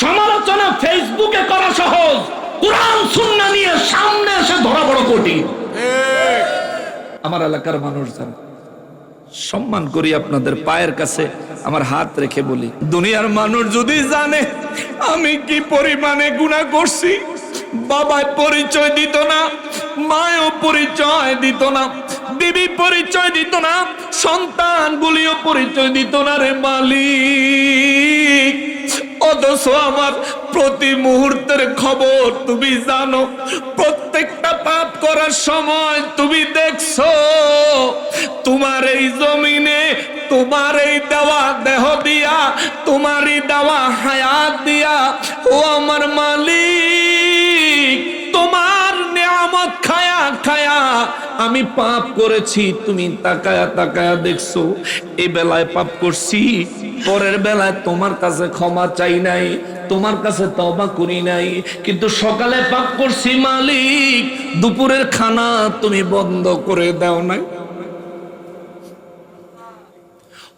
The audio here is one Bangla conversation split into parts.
সমালোচনা ফেসবুকে করা সহজ, কোরআন সুন্নাহ নিয়ে সামনে এসে ধরা বড় কঠিন। আমার এলাকার মানুষ যারা সম্মান করি, আপনাদের পায়ের কাছে আমার হাত রেখে বলি, দুনিয়ার মানুষ যদি জানে আমি কি পরিমাণে গুনাহ করছি, বাবায় পরিচয় দিত না, মায়ও পরিচয় দিত না, বিবি পরিচয় দিত না, সন্তানগুলিও পরিচয় দিত না রে মালিক, অথচ আমার প্রতি মুহূর্তের খবর তুমি জানো, প্রত্যেকটা পাপ করার সময় তুমি দেখছো, তোমার এই জমিনে তোমার এই দেওয়া দেহ দিয়া, তোমারই দেওয়া হায়াত দিয়া, ও আমার মালিক, তোমার নিয়ামত খায়া খায়া আমি পাপ করেছি, তুমি তাকায়া তাকায়া দেখছো, এই বেলায় পাপ করছি, পরের বেলায় তোমার কাছে ক্ষমা চাই নাই, তোমার কাছে তওবা করি নাই, কিন্তু সকালে পাপ করছি মালিক, দুপুরের খানা তুমি বন্ধ করে দাও নাই।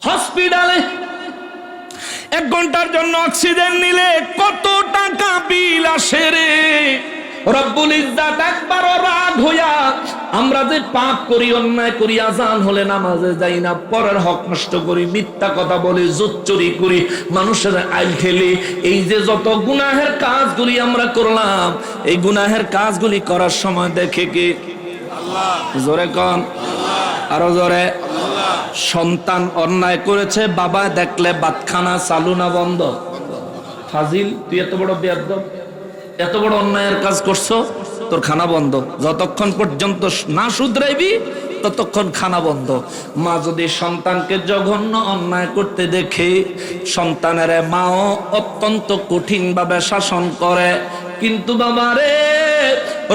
হসপিটালে 1 ঘন্টার জন্য অক্সিজেন নিলে কত টাকা বিল আসে রে। রব্বুল ইজ্জাত একবারও রাগ হইয়া আমরা যে পাপ করি, অন্যায় করি, আজান হলে নামাজে যাই না, পরের হক নষ্ট করি, মিথ্যা কথা বলি, জুত চুরি করি, মানুষের আইল ঠেলি, এই যে যত গুনাহের কাজগুলি আমরা করলাম, এই গুনাহের কাজগুলি করার সময় দেখে কে? আল্লাহ। জোরে কোন আরো জোরে। সন্তান অন্যায় করেছে, বাবা দেখলে বাতখানা চালু না বন্ধ? ফাজিল, তুই এত বড় বেয়াদব, এত বড় অন্যায়ের কাজ করছো, তোর খানা বন্ধ, যতক্ষণ পর্যন্ত না শুধরাইবি ততক্ষণ খানা বন্ধ। মা যদি সন্তানকে জঘন্য অন্যায় করতে দেখে, সন্তানের মাও অত্যন্ত কঠিন ভাবে শাসন করে, কিন্তু বাবারে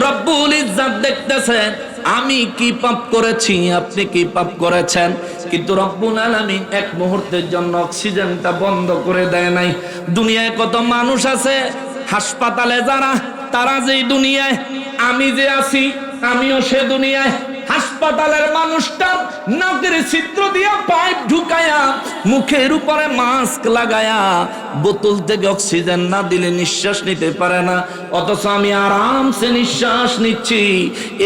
রব্বুল ইজ্জাত দেখতেছেন আমি কি পাপ করেছি, আপনি কি পাপ করেছেন, কিন্তু রব্বুল আলামিন এক মুহূর্তের জন্য অক্সিজেনটা বন্ধ করে দেয় নাই। দুনিয়ায় কত মানুষ আছে হাসপাতালে যারা, তারা যে দুনিয়ায়, আমি যে আছি আমিও সে দুনিয়ায়। হাসপাতালের মানুষটা নাকের ছিদ্র দিয়া পাইপ ঢুকায়া, মুখের উপরে মাস্ক লাগায়া, বোতল থেকে অক্সিজেন না দিলে নিঃশ্বাস নিতে পারে না, অথচ আমি আরামসে নিঃশ্বাস নিচ্ছি।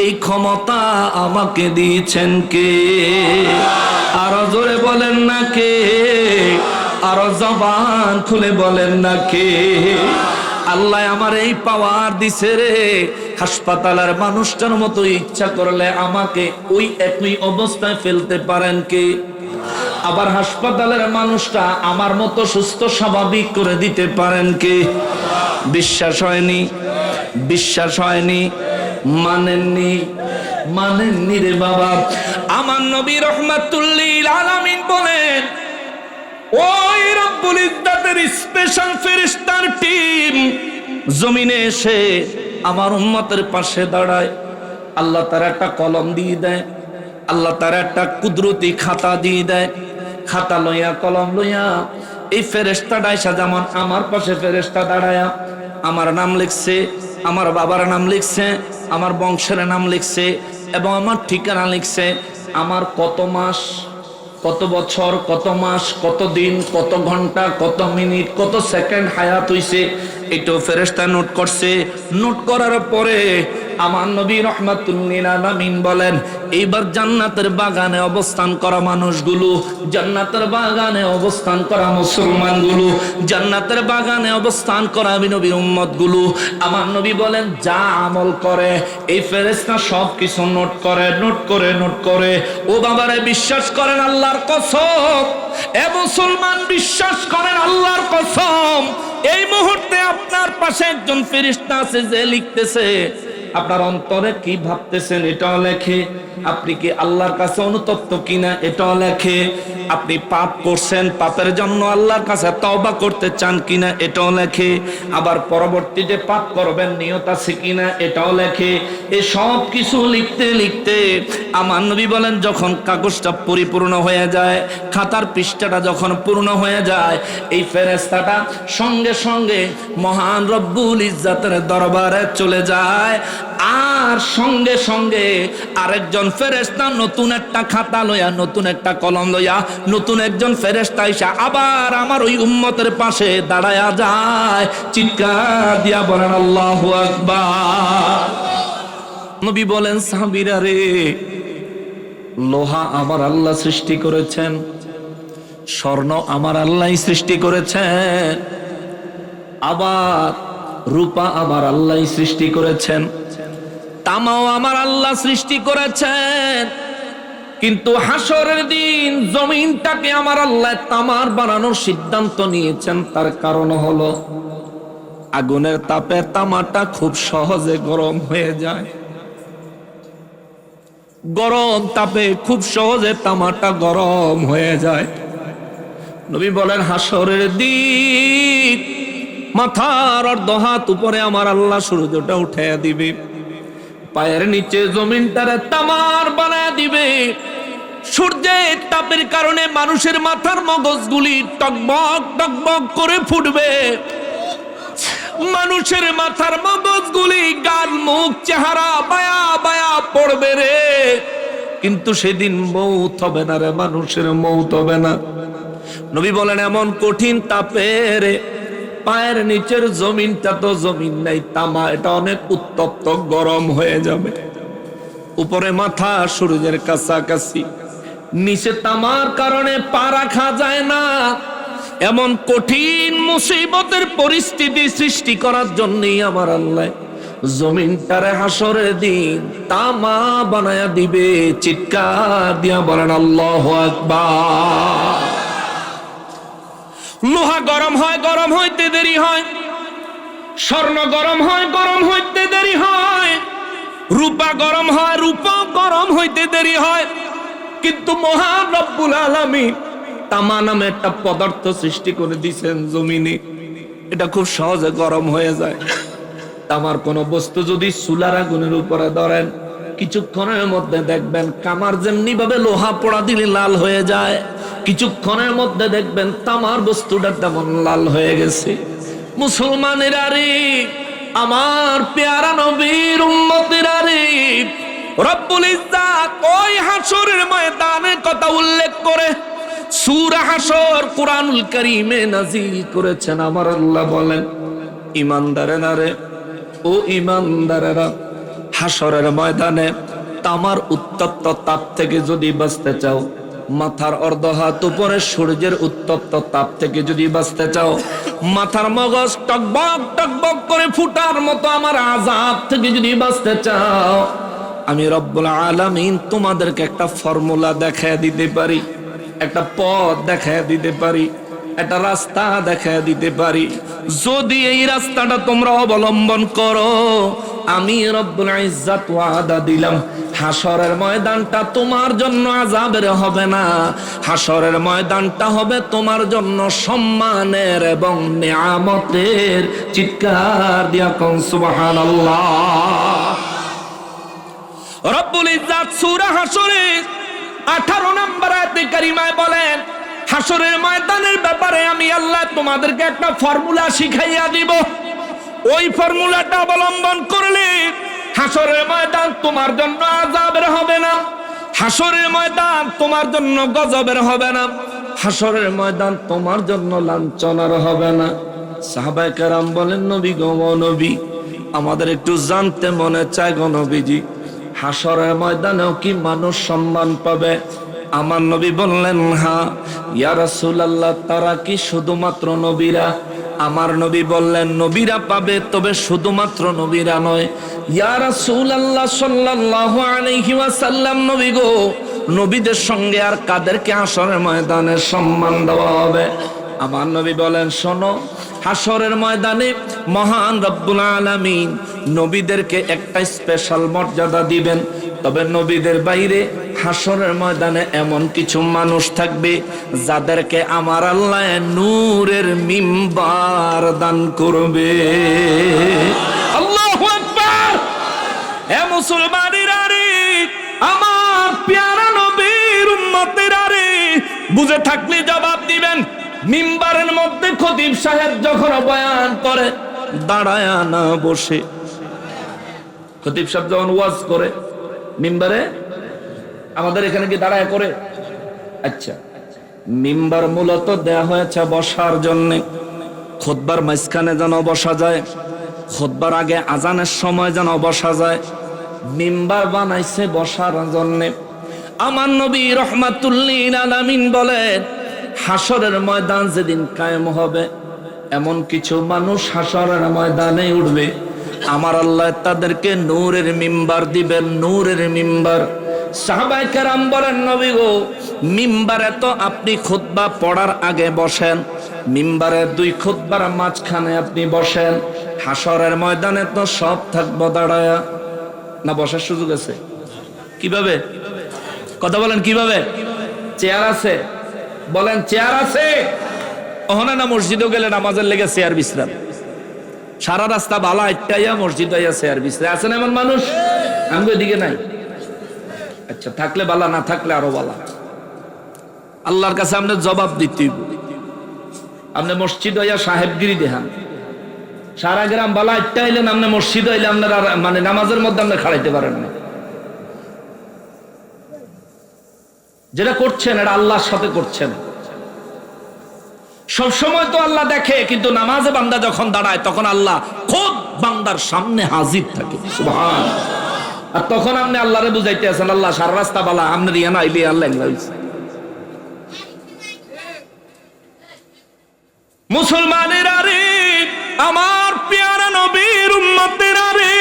এই ক্ষমতা আমাকে দিয়েছেন কে? আরো জোরে বলেন না কে? আরো জবান খুলে বলেন না কে? আল্লাহ আমার এই পাওয়ার দিছে রে। হাসপাতালের মানুষটার মতো ইচ্ছা করলে আমাকে ওই একই অবস্থায় ফেলতে পারেন কে? আবার হাসপাতালের মানুষটা আমার মতো সুস্থ স্বাভাবিক করে দিতে পারেন কে? বিশ্বাস হয়নি? বিশ্বাস হয়নি? মানেননি? মানেননি রে বাবা। আমার নবী রাহমাতুল লিল আলামিন বলেন, ওই রব্বুল ইজ্জাতের স্পেশাল ফেরেশতার টিম জমিনে এসে আমার উম্মতের পাশে দাঁড়ায়, আল্লাহ তার একটা কলম দিয়ে দেয়, আল্লাহ তার একটা কুদরতি খাতা দিয়ে দেয়, খাতা লইয়া কলম লইয়া এই ফেরেশতাটা এসে যেমন আমার পাশে ফেরেশতা দাঁড়ায়া আমার নাম লিখছে, আমার বাবার নাম লিখছে, আমার বংশের নাম লিখছে এবং আমার ঠিকানা লিখছে, আমার কত মাস, কত বছর, কত মাস, কত দিন, কত ঘন্টা, কত মিনিট, কত সেকেন্ড হায়াত হইছে, এটাও ফেরেশতা নোট করছে। নোট করার পরে আমার নবী রাহমাতুল লিল আলামিন বলেন, এইবার জান্নাতের বাগানে অবস্থান করা মানুষগুলো, জান্নাতের বাগানে অবস্থান করা মুসলমানগুলো, জান্নাতের বাগানে অবস্থান করা নবীর উম্মতগুলো, আমার নবী বলেন যা আমল করে এই ফেরেশতা সব কিছু নোট করে, নোট করে, নোট করে। ও বাবারে, বিশ্বাস করেন আল্লাহর কসম, এ মুসলমান বিশ্বাস করেন আল্লাহর কসম, এই মুহূর্তে আপনার পাশে একজন ফেরেশতা আছে যে লিখতেছে, আপনার অন্তরে কি ভাবতেছেন এটাও লেখে, আপনি কি আল্লাহর কাছে অনুতপ্ত কিনা এটাও লেখে, আপনি পাপ করছেন, পাপের জন্য আল্লাহর কাছে তওবা করতে চান কিনা এটাও লেখে, আবার পরবর্তীতে পাপ করবেন নিয়ত আছে কিনা এটাও লেখে। এই সব কিছু লিখতে লিখতে আমার নবী বলেন, যখন কাগজটা পরিপূর্ণ হয়ে যায়, খাতার পৃষ্ঠাটা যখন পূর্ণ হয়ে যায়, এই ফেরেশতাটা সঙ্গে সঙ্গে মহান রব্বুল ইজ্জাতের দরবারে চলে যায়। আর আর সঙ্গে সঙ্গে আরেকজন ফেরেশতা নতুন একটা খাতা লইয়া, নতুন একটা কলম লইয়া, নতুন একজন ফেরেশতা এসে আবার আমার ওই উম্মতের পাশে দাঁড়ায়া যায়। চিৎকার দিয়া বলেন আল্লাহু আকবার। নবী বলেন, সাহাবীরা রে, লোহা আমার আল্লাহ সৃষ্টি করেছেন, স্বর্ণ আমার আল্লাহ সৃষ্টি করেছেন, আবার রূপা আমার আল্লাহ সৃষ্টি করেছেন, তামাও আমার আল্লাহ সৃষ্টি করেছেন। কিন্তু হাসরের দিন জমিনটাকে আমার আল্লাহ তামার বানানোর সিদ্ধান্ত নিয়েছেন। তার কারণ হলো আগুনের তাপে তামাটা খুব সহজে গরম হয়ে যায়। গরম তাপে খুব সহজে তামাটা গরম হয়ে যায়। নবী বলেন, হাসরের দিন মাথার অর্ধ হাত উপরে আমার আল্লাহ সূর্যটা উঠাইয়া দিবে, পায়ের নিচে জমিনটারে তামার বানায় দিবে। সূর্যের তাপের কারণে মানুষের মাথার মগজগুলি টকবক টকবক করে ফুটবে। মানুষের মাথার মগজগুলি গাল মুখ চেহারা বায়া বায়া পড়বে রে। কিন্তু সেদিন মৌত হবে না রে, মানুষের মৌত হবে না। নবী বলেন, এমন কঠিন তাপের পায়ের নিচের জমিনটা তো জমিন নাই, তামা, এটা অনেক উত্তপ্ত গরম হয়ে যাবে। উপরে মাথা সূর্যের কাছাকাছি, নিচে তামার কারণে পা রাখা যায় না। এমন কঠিন মুসিবতের পরিস্থিতি সৃষ্টি করার জন্যই আমার আল্লাহ জমিনটারে হাসরের দিন তামা বানায়া দিবে। চিৎকার দিয়া বলেন আল্লাহু আকবার। লোহা গরম হয়, গরম হইতে দেরি হয়। স্বর্ণ গরম হয়, গরম হইতে দেরি হয়। রূপা গরম হয়, রূপা গরম হইতে দেরি হয়। কিন্তু মহান রব্বুল আলামিন তামা নামে একটা পদার্থ সৃষ্টি করে দিয়েছেন জমিনে, এটা খুব সহজে গরম হয়ে যায়। তামার কোন বস্তু যদি চুলার আগুনের উপরে ধরেন, কিছুক্ষণের মধ্যে দেখবেন কামার যেমনি ভাবে লোহা পোড়া দিলে লাল হয়ে যায়, কিছুক্ষণের মধ্যে দেখবেন তামার বস্তুটা তেমন লাল হয়ে গেছে। মুসলমানেরা রে, আমার পেয়ারা নবীর উম্মতেরা রে, রব্বুল ইজ্জাত ওই হাসরের ময়দানের কথা উল্লেখ করে সূরা হাসর কুরআনুল কারীমে নাযিল করেছেন। আমার আল্লাহ বলেন, ঈমানদারেরা রে, ও ঈমানদারেরা, হাসরের ময়দানে তামার উত্তপ্ত তাপ থেকে যদি বাঁচতে চাও, মাথার অর্ধ হাত উপরে সূর্যের উত্তপ্ত তাপ থেকে যদি বাঁচতে চাও, মাথার মগজ টকবক টকবক করে ফুটার মতো আমার আযাব থেকে যদি বাঁচতে চাও, আমি রব্বুল আলামিন তোমাদেরকে একটা ফর্মুলা দেখায় দিতে পারি, একটা পথ দেখায় দিতে পারি, একটা রাস্তা দেখায় দিতে পারি। যদি এই রাস্তাটা তোমরা অবলম্বন করো, আমি রব্বুল ইজ্জাত ওয়াদা দিলাম, হাসরের ময়দানটা তোমার জন্য আযাবের হবে না, হাসরের ময়দানটা হবে তোমার জন্য সম্মানের এবং নিয়ামতের। চিৎকার দিয়া কোন সুবহানাল্লাহ। রব্বুল ইজ্জাত সূরা হাসরের 18 নম্বর আয়াতে কারিমায় বলেন, হাসরের ময়দানের ব্যাপারে আমি আল্লাহ তোমাদেরকে একটা ফর্মুলা শিখাইয়া দিব। ওই ফর্মুলাটা অবলম্বন করলে হাসরের ময়দান তোমার জন্য আযাবের হবে না, হাসরের ময়দান তোমার জন্য গজবের হবে না, হাসরের ময়দান তোমার জন্য লাঞ্ছনার হবে না। সাহাবায়ে কেরাম বলেন, নবী গো, নবী, আমাদের একটু জানতে মনে চায় গো নবীজি, হাসরের ময়দানেও কি মানুষ সম্মান পাবে? আমার নবী বললেন, হ্যাঁ ইয়া রাসূলুল্লাহ, তারা কি শুধুমাত্র নবীরা? আমার নবী বললেন, নবীরা পাবে, তবে শুধুমাত্র নবীরা নয়। ইয়া রাসূলুল্লাহ সাল্লাল্লাহু আলাইহি ওয়াসাল্লাম, নবী গো, নবীদের সঙ্গে আর কাদেরকে হাসরের ময়দানে সম্মান দেওয়া হবে? আমার নবী বলেন, শোনো, হাসরের ময়দানে মহান রব্বুল আলামিন নবীদেরকে একটা স্পেশাল মর্যাদা দিবেন। তবে নবীদের বাইরে হাসরের ময়দানে এমন কিছু মানুষ থাকবে যাদেরকে আমার আল্লাহ নূরের মিম্বার দান করবে। আল্লাহু আকবার। হে মুসলমানেরা রে, আমার প্যারা নবীর উম্মতেরা রে, বুঝে থাকলে জবাব দিবেন। মিম্বারের মধ্যে খতিব সাহেব যখন বয়ান করে, দাঁড়ায় না বসে, খতিব সাহেব যখন ওয়াজ করে মিম্বারে, আমাদের এখানে কি দাঁড়ায় করে? আচ্ছা, মিম্বার মূলত দেয়া হয়েছে বসার জন্য, খুতবার মাঝখানে যেন বসা যায়, খুতবার আগে আজানের সময় যেন বসা যায়। মিম্বার বানাইছে বসার জন্য। আমার নবী রহমাতুল্লিল আলামিন বলেন, হাসরের ময়দান যেদিন কায়েম হবে, এমন কিছু মানুষ হাসরের ময়দানে উঠবে, আমার আল্লাহ তাদেরকে নূরের মিম্বার দিবেন, নূরের মিম্বার। সাহাবায়ে কেরাম বলেন, নবী গো, মিম্বারে তো আপনি খুতবা পড়ার আগে বসেন, মিম্বারে 2 খুতবার মাঝখানে আপনি বসেন, হাসরের ময়দানে তো সব থাকবো দাঁড়ায়া, না বসার সুযোগ আছে? কিভাবে? কথা বলেন, কিভাবে? চেয়ার আছে? বলেন চেয়ার আছে? ওখানে না মসজিদেও গেলে নামাজের লেগে চেয়ার বিশ্রাম, সারা রাস্তা বালা ইত্যাইয়া মসজিদ হইয়া চেয়ার বিশ্রাম। আছেন এমন মানুষ? আমি ওইদিকে নাই। আচ্ছা, থাকলে বালা, না থাকলে আরো বালা। আল্লাহর কাছে আপনি জবাব দিতে হইব। আপনি মসজিদ হইয়া সাহেবগিরি দেখান, সারা গ্রাম বালা ইত্যা হইলেন, আপনি মসজিদ হইলে আপনার মানে নামাজের মধ্যে আপনি খাড়াইতে পারেন না। যেটা করছেন এটা আল্লাহর সাথে করছেন। সব সময় তো আল্লাহ দেখে, কিন্তু নামাজে বান্দা যখন দাঁড়ায় তখন আল্লাহ খুব বান্দার সামনে হাজির থাকে। সুবহানাল্লাহ। আর তখন আপনি আল্লাহরে বুঝাইতে আছেন, আল্লাহ সারা রাস্তা বালা, আপনার ইয়া না আইলে আল্লাহ হইছে। মুসলমানের আরে, আমার পেয়ারা নবীর উম্মতের আরে,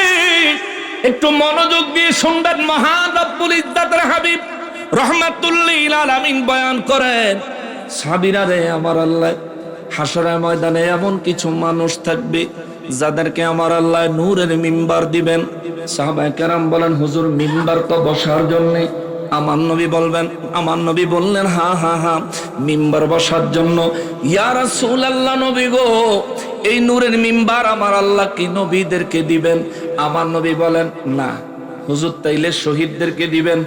একটু মনোযোগ দিয়ে শুনবেন। মহান রব্বুল ইজ্জাতের হাবিব রহমাতুল্লিল আলামিন বয়ান করেন, সাহাবীরা রে, আমার আল্লাহ হাসরের ময়দানে এমন কিছু মানুষ থাকবে যাদেরকে আমার আল্লাহ নূরের মিম্বার দিবেন। সাহাবায়ে কেরাম বলেন, হুজুর মিম্বার তো বসার জন্য। আমার নবী বলবেন, আমার নবী বললেন, হা হা হা, মিম্বার বসার জন্য। ইয়া রাসূলুল্লাহ, নবী গো, এই নূরের মিম্বার আমার আল্লাহ কি নবীদেরকে দিবেন? আমার নবী বলেন, না। হুজুর তাইলে শহীদদেরকে দিবেন?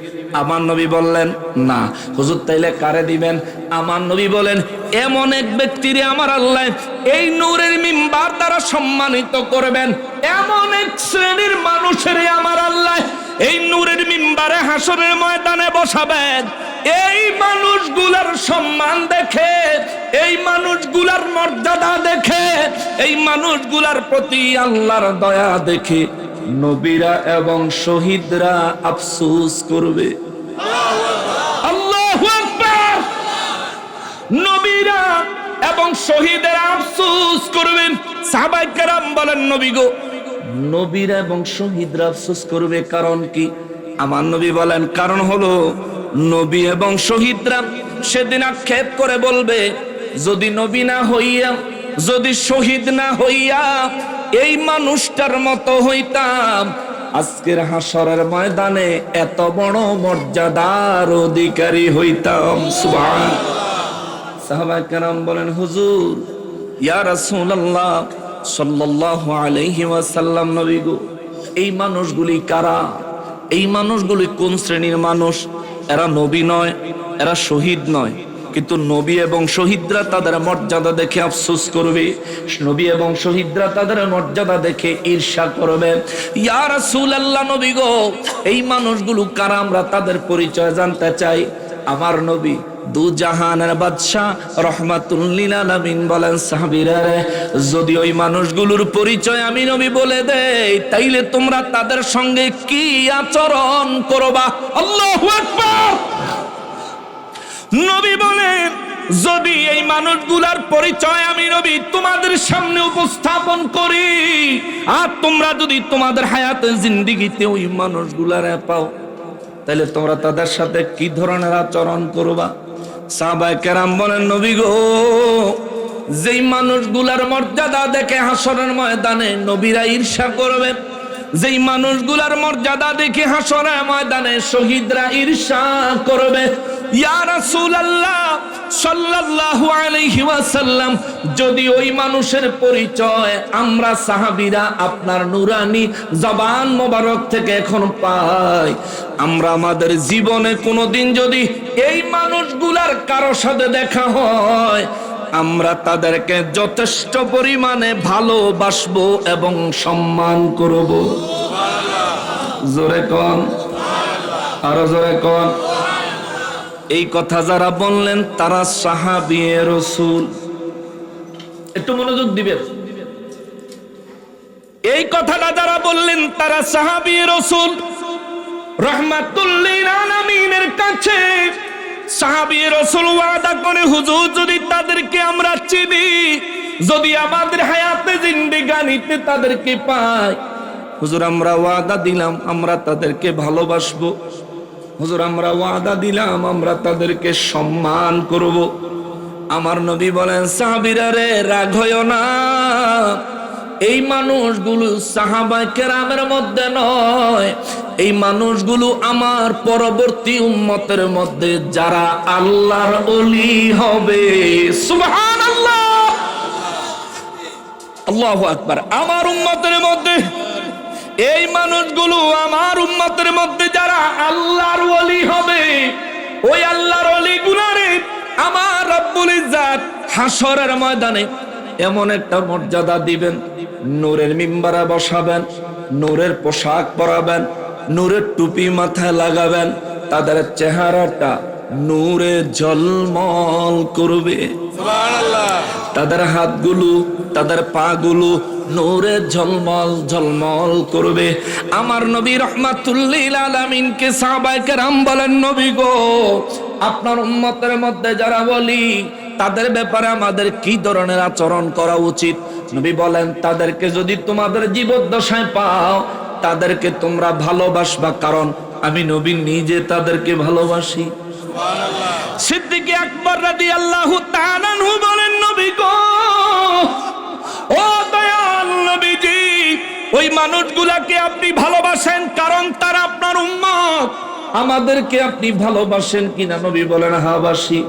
আমার নবী বললেন, না। হুজুর তাইলে কারে দিবেন? আমার নবী বলেন, এমন এক ব্যক্তিরে আমার আল্লাহ এই নূরের মিম্বার দ্বারা সম্মানিত করবেন, এমন এক শ্রেণীর মানুষের আমার আল্লাহ এই নূরের মিম্বারে হাসরের ময়দানে বসাবেন। এই মানুষগুলার সম্মান দেখে, এই মানুষগুলার মর্যাদা দেখে, এই মানুষগুলার প্রতি আল্লাহর দয়া দেখে নবীরা এবং শহীদরা আফসোস করবে। আল্লাহু আকবার। নবীরা এবং শহীদরা আফসোস করবেন। সাহাবায়ে কেরাম বলেন, নবী গো, নবীরা এবং শহীদরা আফসোস করবে, কারণ কি? আমার নবী বলেন, কারণ হলো নবী এবং শহীদরা সেদিন আক্ষেপ করে বলবে, যদি নবী না হইয়া, যদি শহীদ না হইয়া এই মানুষটার মতো হইতাম, আজকের হাসরের ময়দানে এত বড় মর্যাদার অধিকারী হইতাম। সুবহানাল্লাহ। সাহাবায়ে কেরাম বলেন, হুজুর, ইয়া রাসূলুল্লাহ সাল্লাল্লাহু আলাইহি ওয়াসাল্লাম, নবী গো, এই মানুষগুলি কারা? এই মানুষগুলি কোন শ্রেণীর মানুষ? এরা নবী নয়, এরা শহীদ নয়, কিন্তু নবী এবং শহীদরা তাদের মর্যাদা দেখে আফসোস করবে, নবী এবং শহীদরা তাদের মর্যাদা দেখে ঈর্ষা করবে। ইয়া রাসূলুল্লাহ, নবী গো, এই মানুষগুলো কারা? আমরা তাদের পরিচয় জানতে চাই। আমার নবী দু জাহানের বাদশা রহমাতুল্লিল আলামিন বলেন, সাহাবীরা রে, যদি ওই মানুষগুলোর পরিচয় আমি নবী বলে দেই, তাইলে তোমরা তাদের সঙ্গে কি আচরণ করবা? আল্লাহু আকবার। নবী বলেন, যদি এই মানুষগুলার পরিচয় আমি নবী তোমাদের সামনে উপস্থাপন করি, আর তোমরা যদি তোমাদের হায়াতে জিন্দেগিতে ওই মানুষগুলারে পাও, তাহলে তোমরা তাদের সাথে কি ধরনের আচরণ করবা? সাহাবায়ে কেরাম বলেন, নবী গো, যেই মানুষগুলার মর্যাদা দেখে হাসরের ময়দানে নবীরা ঈর্ষা করবে, যেই মানুষগুলার মর্যাদা দেখে হাসরের ময়দানে শহীদরা ঈর্ষা করবে। ইয়া রাসূলুল্লাহ সাল্লাল্লাহু আলাইহি ওয়াসাল্লাম, যদি ওই মানুষের পরিচয় আমরা সাহাবীরা আপনার নুরানি জবান মোবারক থেকে এখন পাই, আমরা আমাদের জীবনে কোনোদিন যদি এই মানুষগুলার কারো সাথে দেখা হয়, আমরা তাদেরকে যথেষ্ট পরিমাণে ভালোবাসবো এবং সম্মান করব। জোরে কোন, আরো জোরে কোন। এই কথা যারা বললেন তারা সাহাবী রাসূল। একটু মনোযোগ দিবেন। এই কথাটা যারা বললেন তারা সাহাবী রাসূল রাহমাতুল লিল আলামিনের কাছে সাহাবী রাসূল ওয়াদা করে, হুজুর যদি তাদেরকে আমরা চিনি, যদি আমাদের হায়াতে জিন্দেগানিতে তাদেরকে পাই, হুজুর আমরা ওয়াদা দিলাম আমরা তাদেরকে ভালোবাসবো, হুজুর আমরা ওয়াদা দিলাম আমরা তাদেরকে সম্মান করব। আমার নবী বলেন, সাহাবীরা রে রাগ হইও না, এই মানুষগুলো সাহাবায়ে কেরামের মধ্যে নয়, এই মানুষগুলো আমার পরবর্তী উম্মতের মধ্যে যারা আল্লাহর ওলি হবে। সুবহানাল্লাহ, আল্লাহু আকবার। আমার উম্মতের মধ্যে এই মানুষগুলো আমার উম্মতের মধ্যে যারা আল্লাহর ওলি হবে, ওই আল্লাহর ওলিগুলোরে আমার রব্বুল ইজ্জাত হাসরের ময়দানে এমন একটা মর্যাদা দিবেন, নূরের মিম্বারে বসাবেন, নূরের পোশাক পরাবেন, নূরের টুপি মাথায় লাগাবেন, তাদের চেহারাটা নূরে ঝলমল করবে, সুবহানাল্লাহ। তাদের হাতগুলো তাদের পাগুলো নূরে ঝলমল ঝলমল করবে। আমার নবী রাহমাতুল লিল আলামিনকে সাহাবায়ে কেরাম বলেন, নবী গো, আপনার উম্মতের মধ্যে যারা বলি তাদের ব্যাপারে আমাদের কি ধরনের আচরণ করা উচিত? নবী বলেন, তাদেরকে যদি তোমাদের জীবদ্দশায় পাও তাদেরকে তোমরা ভালোবাসবা, কারণ আমি নবী নিজে তাদেরকে ভালোবাসি। সুবহানাল্লাহ। সিদ্দিক আকবর রাদিয়াল্লাহু তাআলা আনহু বলেন, নবী গো, ও দয়াল নবীজি, ওই মানুষগুলাকে আপনি ভালোবাসেন কারণ তারা আপনার উম্মত, আমাদেরকে আপনি ভালোবাসেন কিনা? নবী বলেন, হ্যাঁ বাসি।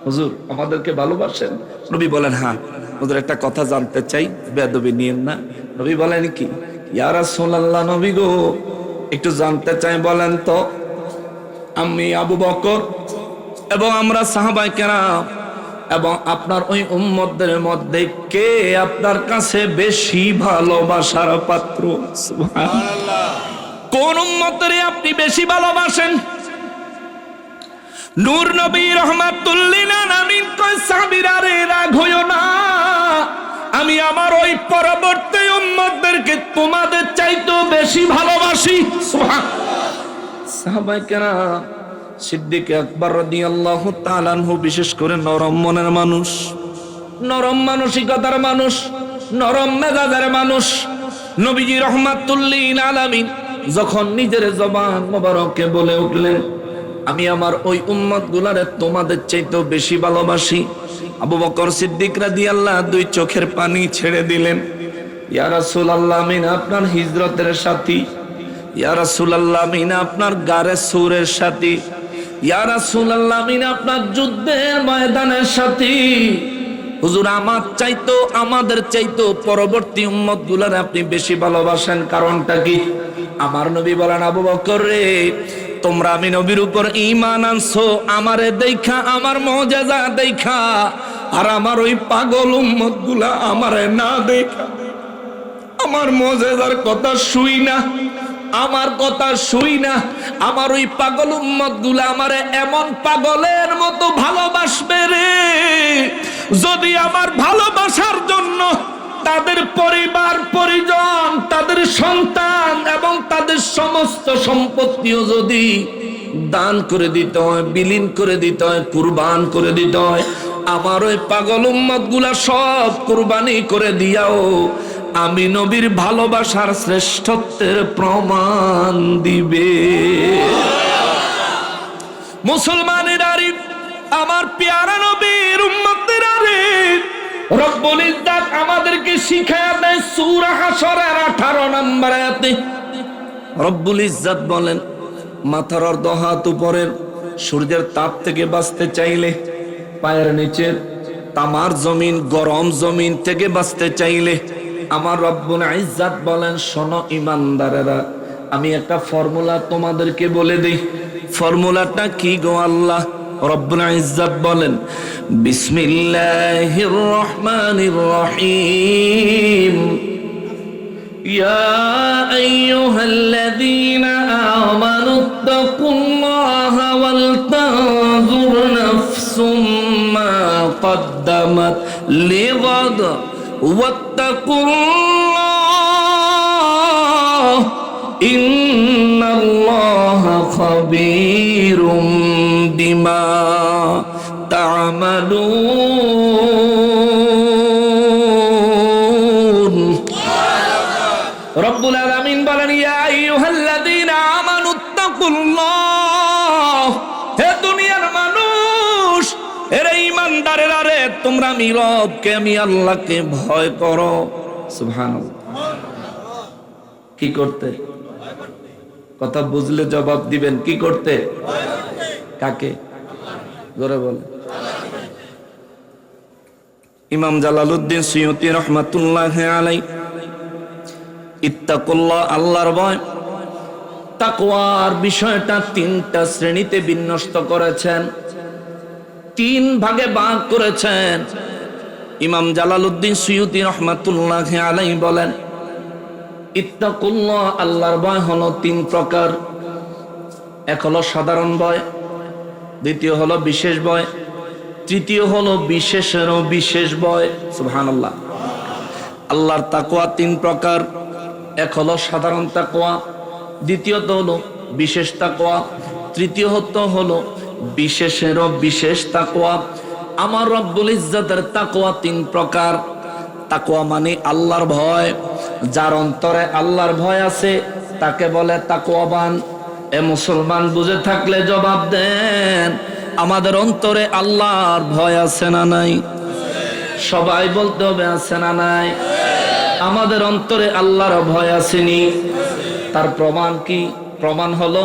হুজুর আমাদেরকে ভালোবাসেন? নবী বলেন, হ্যাঁ। হুজুর একটা কথা জানতে চাই, বেয়াদবি নিয়েন না। নবী বলেন, কি? ইয়া রাসূলুল্লাহ, নবী গো একটু জানতে চাই, বলেন তো, আমি আবু বকর এবং আমরা সাহাবায়ে কেরাম এবং আপনার ওই উম্মতদের মধ্যে কে আপনার কাছে বেশি ভালোবাসার পাত্র? সুবহানাল্লাহ। কোন উম্মতরে আপনি বেশি ভালোবাসেন? নূর নবী রাহমাতুল লিল আলামিন কয়, সাহাবীরা রে রাগ হইও না, আমি আমার ওই পরবর্তী উম্মতদেরকে তোমাদের চাইতেও বেশি ভালোবাসি। সুবহানাল্লাহ। সাহাবায়ে কেরাম, সিদ্দিক আকবর রাদিয়াল্লাহু তাআলা আনহু বিশেষ করে নরম মনের মানুষ, নরম মানসিকতার মানুষ, নরম মেজাজের মানুষ। নবীজি রাহমাতুল লিল আলামিন যখন নিজের জবান মোবারকে বলে উঠলেন, আমি আমার ওই উম্মতগুলারে তোমাদের চাইতেও বেশি ভালোবাসি, আবু বকর সিদ্দিক রাদিয়াল্লাহু দুই চোখের পানি ছেড়ে দিলেন। ইয়া রাসূলুল্লাহ, আমি আপনার হিজরতের সাথী, ইয়া রাসূলুল্লাহ, আমি আপনার গারে সুরের সাথী, ইয়া রাসূলুল্লাহ, আমি আপনার যুদ্ধের ময়দানের সাথী। হুজুর আমার চাইতো, আমাদের চাইতো পরবর্তী উম্মতগুলারে আপনি বেশি ভালোবাসেন, কারণটা কি? আমার নবী বলেন, আবু বকর রে, তোমরা আমি নবীর উপর ঈমান আনছো আমারে দেখা, আমার মুজিজা দেখা, আর আমার ওই পাগল উম্মতগুলা আমারে না দেখা, আমার মুজিজার কথা শুই না, আমার কথা শুই না, আমার ওই পাগল উম্মতগুলা আমারে এমন পাগলের মতো ভালোবাসবে রে, যদি আমার ভালোবাসার জন্য তাদের পরিবার পরিজন, তাদের সন্তান এবং তাদের সমস্ত সম্পত্তিও যদি দান করে দিতে হয়, বিলীন করে দিতে হয়, কুরবান করে দিতে হয়, আমার ওই পাগল উম্মতগুলা সব কুরবানি করে দিয়াও আমি নবীর ভালোবাসার শ্রেষ্ঠত্বের প্রমাণ দিবে। মুসলমানের আরিফ, আমার পেয়ারা নবীর উম্মতের আরিফ, রব্বুল ইজ্জাত আমাদেরকে শিখায়া দেয় সূরা হাশরের 18 নম্বর আয়াতে। রব্বুল ইজ্জাত বলেন, মাথার অর্ধ হাত উপরের সূর্যের তাপ থেকে বাঁচতে চাইলে, পায়ের নিচের তামার জমিন গরম জমিন থেকে বাঁচতে চাইলে, আমার রব্বুল ইজ্জাত বলেন, শোনো ইমানদারেরা, আমি একটা ফর্মুলা তোমাদেরকে বলে দেই। ফর্মুলাটা কি গো আল্লাহ? রব্বুল ইজ্জাত বলেন, বিসমিল্লাহির রহমানির রহিম, ইয়া আইয়ুহাল্লাযী بلغت واتقوا الله إن الله خبير بما تعملون রব্বুল আলামিন বলেন ইয়া আইয়ুহাল্লাযীনা আমানুত্তাকুল্লাহ, হে দুনিয়ার মানুষ, এরা ঈমানদারেরা রে, তোমরা আমি রবকে আমি আল্লাহকে ভয় করো। সুবহানাল্লাহ। কি করতে? কথা বুঝলে জবাব দিবেন। কি করতে? কাকে? জোরে বলে। ইমাম জালালউদ্দিন সুয়ুতী রাহমাতুল্লাহি আলাইহি ইত্তাকুল্লাহ, আল্লাহর ভয়, তাকওয়ার বিষয়টা তিনটা শ্রেণীতে বিন্যস্ত করেছেন, তিন ভাগে ভাগ করেছেন। ইমাম জালালউদ্দিন সুয়ুতী রাহমাতুল্লাহি আলাইহি বলেন ইত্তাকুল্লাহ, আল্লাহর ভয় হলো তিন প্রকার। এক হলো সাধারণ ভয়, দ্বিতীয় হলো বিশেষ ভয়, তৃতীয় হলো বিশেষেরও বিশেষ ভয়। সুবহানাল্লাহ। আল্লাহর তাকওয়া তিন প্রকার। এক হলো সাধারণ তাকওয়া, দ্বিতীয়ত হলো বিশেষ তাকওয়া, তৃতীয়ত হলো বিশেষেরও বিশেষ তাকওয়া। আমার রব্বুল ইজ্জতের তাকওয়া তিন প্রকার। তাকওয়া মানে আল্লাহর ভয়। যার অন্তরে আল্লাহর ভয় আছে তাকে বলে তাকওয়াবান। এ মুসলমান বুঝে থাকলে জবাব দেন, আমাদের অন্তরে আল্লাহর ভয় আছে না নাই? সবাই বলতে হবে আছে না নাই? আমাদের অন্তরে আল্লাহর ভয় আসেনি। তার প্রমাণ কি? প্রমাণ হলো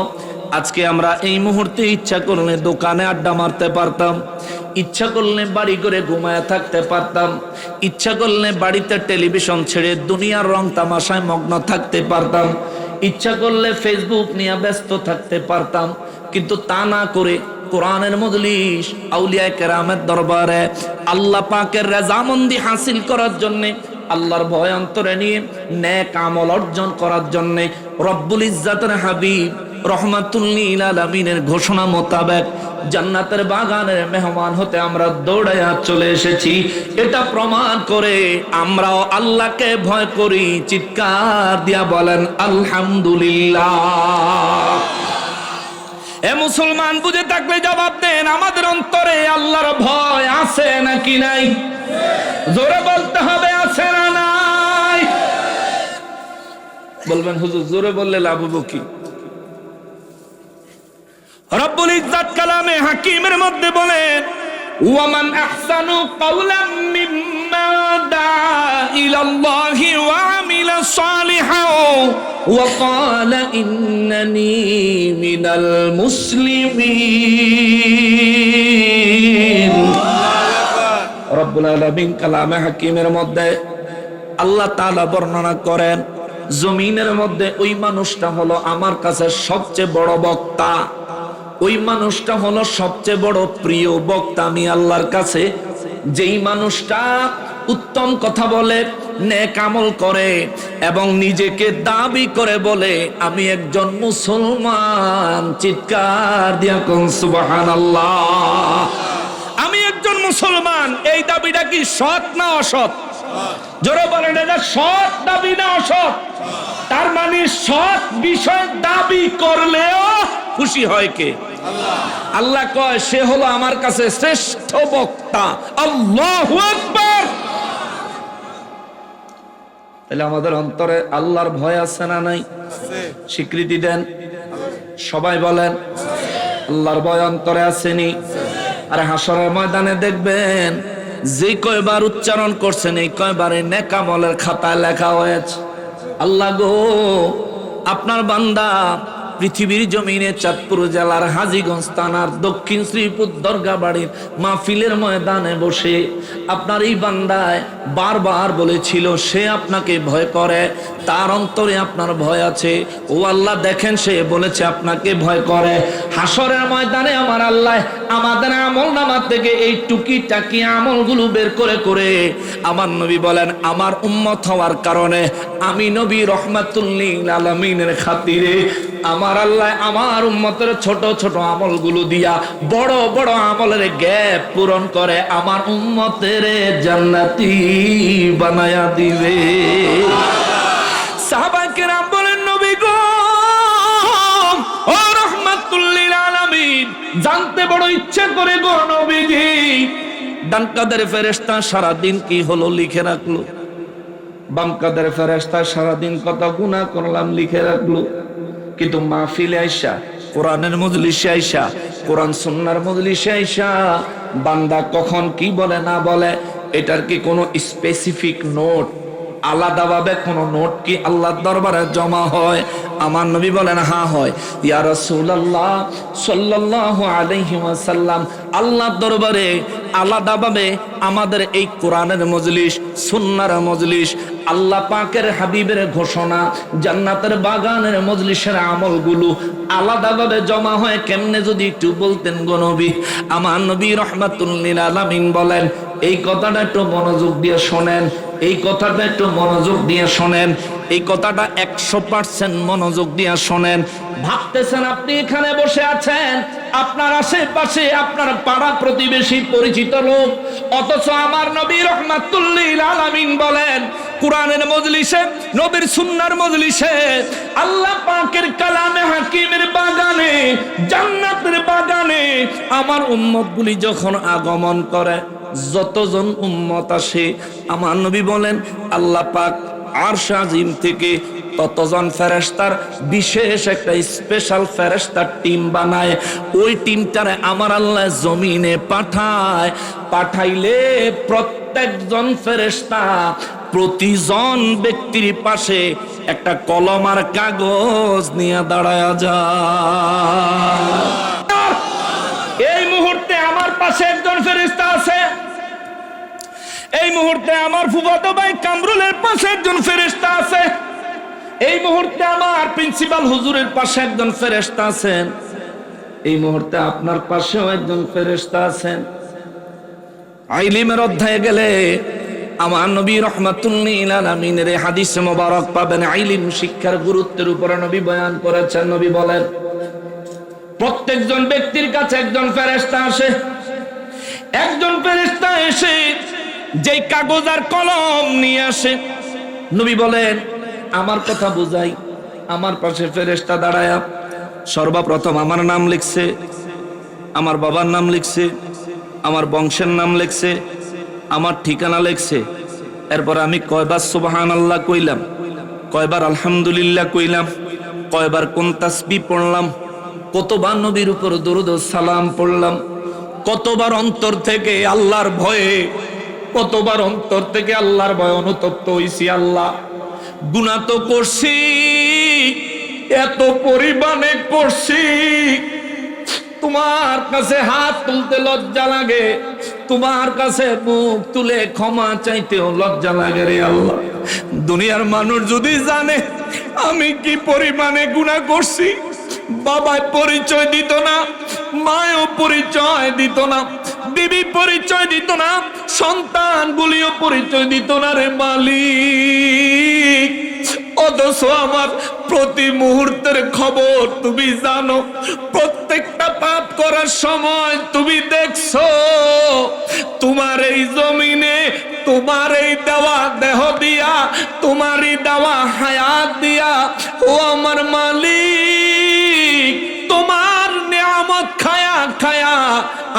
আজকে আমরা এই মুহূর্তে ইচ্ছা করলে দোকানে আড্ডা মারতে পারতাম, ইচ্ছা করলে বাড়ি করে ঘুমায় থাকতে পারতাম, ইচ্ছা করলে বাড়িতে টেলিভিশন ছেড়ে দুনিয়ার রং তামাশায় মগ্ন থাকতে পারতাম, ইচ্ছা করলে ফেসবুক নিয়ে ব্যস্ত থাকতে পারতাম। কিন্তু তা না করে কোরআনের মজলিস, আউলিয়া কেরামের দরবারে আল্লাহ পাকের রেজামন্দি হাসিল করার জন্য, আল্লাহর ভয় অন্তরে নিয়ে নেক আমল অর্জন করার জন্য রব্বুল ইজ্জাতের হাবিব রহমাতুল লিল আলামিনের ঘোষণা মোতাবেক জান্নাতের বাগানের মেহমান হতে আমরা দৌড়াইয়া চলে এসেছি। এটা প্রমাণ করে আমরাও আল্লাহকে ভয় করি। চিৎকার দিয়া বলেন আলহামদুলিল্লাহ। এ মুসলমান বুঝে থাকলে জবাব দেন, আমাদের অন্তরে আল্লাহর ভয় আছে নাকি নাই? জোরে বলতে হবে আছে না নাই? বলবেন হুজুর জোরে বললে লাভ হবো কি? রব্বুল ইজ্জত কালামে হাকিমের মধ্যে বলেন ওয়ামান আহসানু কাওলাম মিম্মান দাআ ইলাল্লাহি ওয়া আমিলা সালিহান ওয়া ক্বালা ইন্নানি মিনাল মুসলিমিন। রব্বুল আলামিন কালামে হাকিমের মধ্যে আল্লাহ তাআলা বর্ণনা করেন জমিনের মধ্যে ওই মানুষটা হলো আমার কাছে সবচেয়ে বড় বক্তা, ওই মানুষটা হলো সবচেয়ে বড় প্রিয় বক্তা আমি আল্লাহর কাছে। যেই মানুষটা উত্তম কথা বলে, নেক আমল করে এবং নিজেকে দাবি করে বলে আমি একজন মুসলমান। চিৎকার দিয়া কোন সুবহানাল্লাহ। আমি একজন মুসলমান, এই দাবিটা কি সৎ না অসৎ? জোরে বলেন, এটা সৎ দাবি না অসৎ? তার মানে সৎ বিষয় দাবি করলেও খুশি হয় কে? আল্লাহ কয় সে হলো আমার কাছে শ্রেষ্ঠ বক্তা। আল্লাহু আকবার। তাহলে আমাদের অন্তরে আল্লাহর ভয় আছে না নাই? স্বীকৃতি দেন, সবাই বলেন আল্লাহর ভয় অন্তরে আসেনি? আর হাসরের ময়দানে দেখবেন যে কয়বার উচ্চারণ করছেন এই কয়বারে নেক আমলের খাতায় লেখা হয়েছে। আল্লাহ গো, আপনার বান্দা পৃথিবীর জমিনে চাঁদপুর জেলার হাজীগঞ্জ থানার দক্ষিণ শ্রীপুর দরগা বাড়ির মাহফিলের ময়দানে বসে আপনার এই বান্দায় বারবার বলেছিল সে আপনাকে ভয় করে, তার অন্তরে আপনার ভয় আছে। ও আল্লাহ দেখেন, সে বলেছে আপনাকে ভয় করে। হাসরের ময়দানে আমার আল্লাহ আমাদের আমলনামা থেকে এই টুকিটাকি আমলগুলো বের করে করে আমার নবী বলেন আমার উম্মত হওয়ার কারণে আমি নবী রহমাতুল লিল আলামিনের খাতিরে আমার আল্লাহ আমার উম্মতের ছোট ছোট আমলগুলো দিয়া বড় বড় আমলের গ্যাপ পূরণ করে আমার উম্মতের জান্নাতি বানায়া দিবে। সাহাবায়ে কেরাম বলেন নবী গো ও রহমাতুল লিল আলামিন জানতে বড় ইচ্ছা করে গো নবীজি ডান কাদের ফেরেশতা সারা দিন কি হলো লিখে রাখলো, বাম কাদের ফেরেশতা সারা দিন কত গুনাহ করলাম লিখে রাখলো, কিন্তু মাহফিলে আইসা কোরআনের মজলিসে আইসা কোরআন সুন্নাহর মজলিসে আইসা বান্দা কখন কি বলে না বলে এটার কি কোনো স্পেসিফিক নোট আলাদাভাবে কোনো নোট কি আল্লাহর দরবারে জমা হয়? আমার নবী বলেন হ্যাঁ হয়। ইয়া রাসূলুল্লাহ সাল্লাল্লাহু আলাইহি ওয়াসাল্লাম আল্লাহর দরবারে আলাদাভাবে আমাদের এই কোরআনের মজলিস সুন্নাহর মজলিস আল্লাহ পাকের হাবিবের ঘোষণা জান্নাতের বাগানের মজলিসের আমলগুলো আলাদাভাবে জমা হয় কেমনে যদি একটু বলতেন গো নবী। আমার নবী রহমাতুল লিল আলামিন বলেন এই কথাটা একটু মনোযোগ দিয়ে শোনেন, এই কথাটা একটু মনোযোগ দিয়ে শোনেন, এই কথাটা 100% মনোযোগ দিয়ে শোনেন। ভাবতেছেন আপনি এখানে বসে আছেন, আপনার আশেপাশে আপনার পাড়া প্রতিবেশী পরিচিত লোক, অথচ আমার নবী রহমাতুল লিল আলামিন বলেন কোরআনের মজলিসে নবীর সুন্নাহর মজলিসে আল্লাহ পাকের কালামে হাকিমের বাগানে জান্নাতের বাগানে আমার উম্মতগুলি যখন আগমন করে যতজন উম্মত আসে আমার নবী বলেন আল্লাহ পাক আরশ আজিম থেকে ততজন ফেরেশতার বিশেষ একটা স্পেশাল ফেরেশতার টিম বানায়, ওই টিমটারে আমার আল্লাহ জমিনে পাঠায়। পাঠাইলে প্রত্যেকজন ফেরেশতা প্রতিজন ব্যক্তির পাশে একটা কলম আর কাগজ নিয়ে দাঁড়ায় যায়। এই মুহূর্তে আমার পাশে একজন ফেরেশতা আছে, এই মুহূর্তে আমার ফুফাতো ভাই কামরুলের পাশে একজন ফেরেশতা আছে, এই মুহূর্তে আমার প্রিন্সিপাল হুজুরের পাশে একজন ফেরেশতা আছেন, এই মুহূর্তে আপনার পাশেও একজন ফেরেশতা আছেন। ইলমের অধ্যায়ে গেলে আমার নবী রাহমাতুল লিল আলামিনের হাদিস মোবারক পাবেন। ইলম শিক্ষার গুরুত্বের উপরে নবী বয়ান করেছেন। নবী বলেন প্রত্যেকজন ব্যক্তির কাছে একজন ফেরেশতা আসে, একজন ফেরেশতা এসে যেই কাগজ আর কলম নিয়ে আসে নবী বলেন আমার কথা বুঝাই। আমার পাশে ফেরেশতা দাঁড়ায়া সর্বপ্রথম আমার নাম লিখছে, আমার বাবার নাম লিখছে, আমার বংশের নাম লিখছে, আমার ঠিকানা লিখছে। এরপর আমি কয়বার সুবহানাল্লাহ কইলাম, কয়বার আলহামদুলিল্লাহ কইলাম, কয়বার কোন তাসবিহ পড়লাম, কতবার নবীর উপর দরুদ ও সালাম পড়লাম, কতবার অন্তর থেকে আল্লাহর ভয়ে, কতবার অন্তর থেকে আল্লাহর ভয় অনুতপ্ত হইছি। আল্লাহ গুনাহ তো করছি, এত পরিমাণে করছি, তোমার কাছে হাত তুলতে লজ্জা লাগে, তোমার কাছে মুখ তুলে ক্ষমা চাইতেও লজ্জা লাগে রে আল্লাহ। দুনিয়ার মানুষ যদি জানে আমি কি পরিমাণে গুনাহ করছি, বাবায় পরিচয় দিত না, মায়ও পরিচয় দিত না, বিবি পরিচয় দিত না, সন্তানগুলিও পরিচয় দিত না রে মালিক। অথচ আমার প্রতি মুহূর্তের খবর তুমি জানো, প্রত্যেকটা পাপ করার সময় তুমি দেখছো। তোমার এই জমিনে তোমার এই দেওয়া দেহ দিয়া, তোমারই দেওয়া হায়াত দিয়া ও আমার মালিক তোমার নিয়ামত খায়া খায়া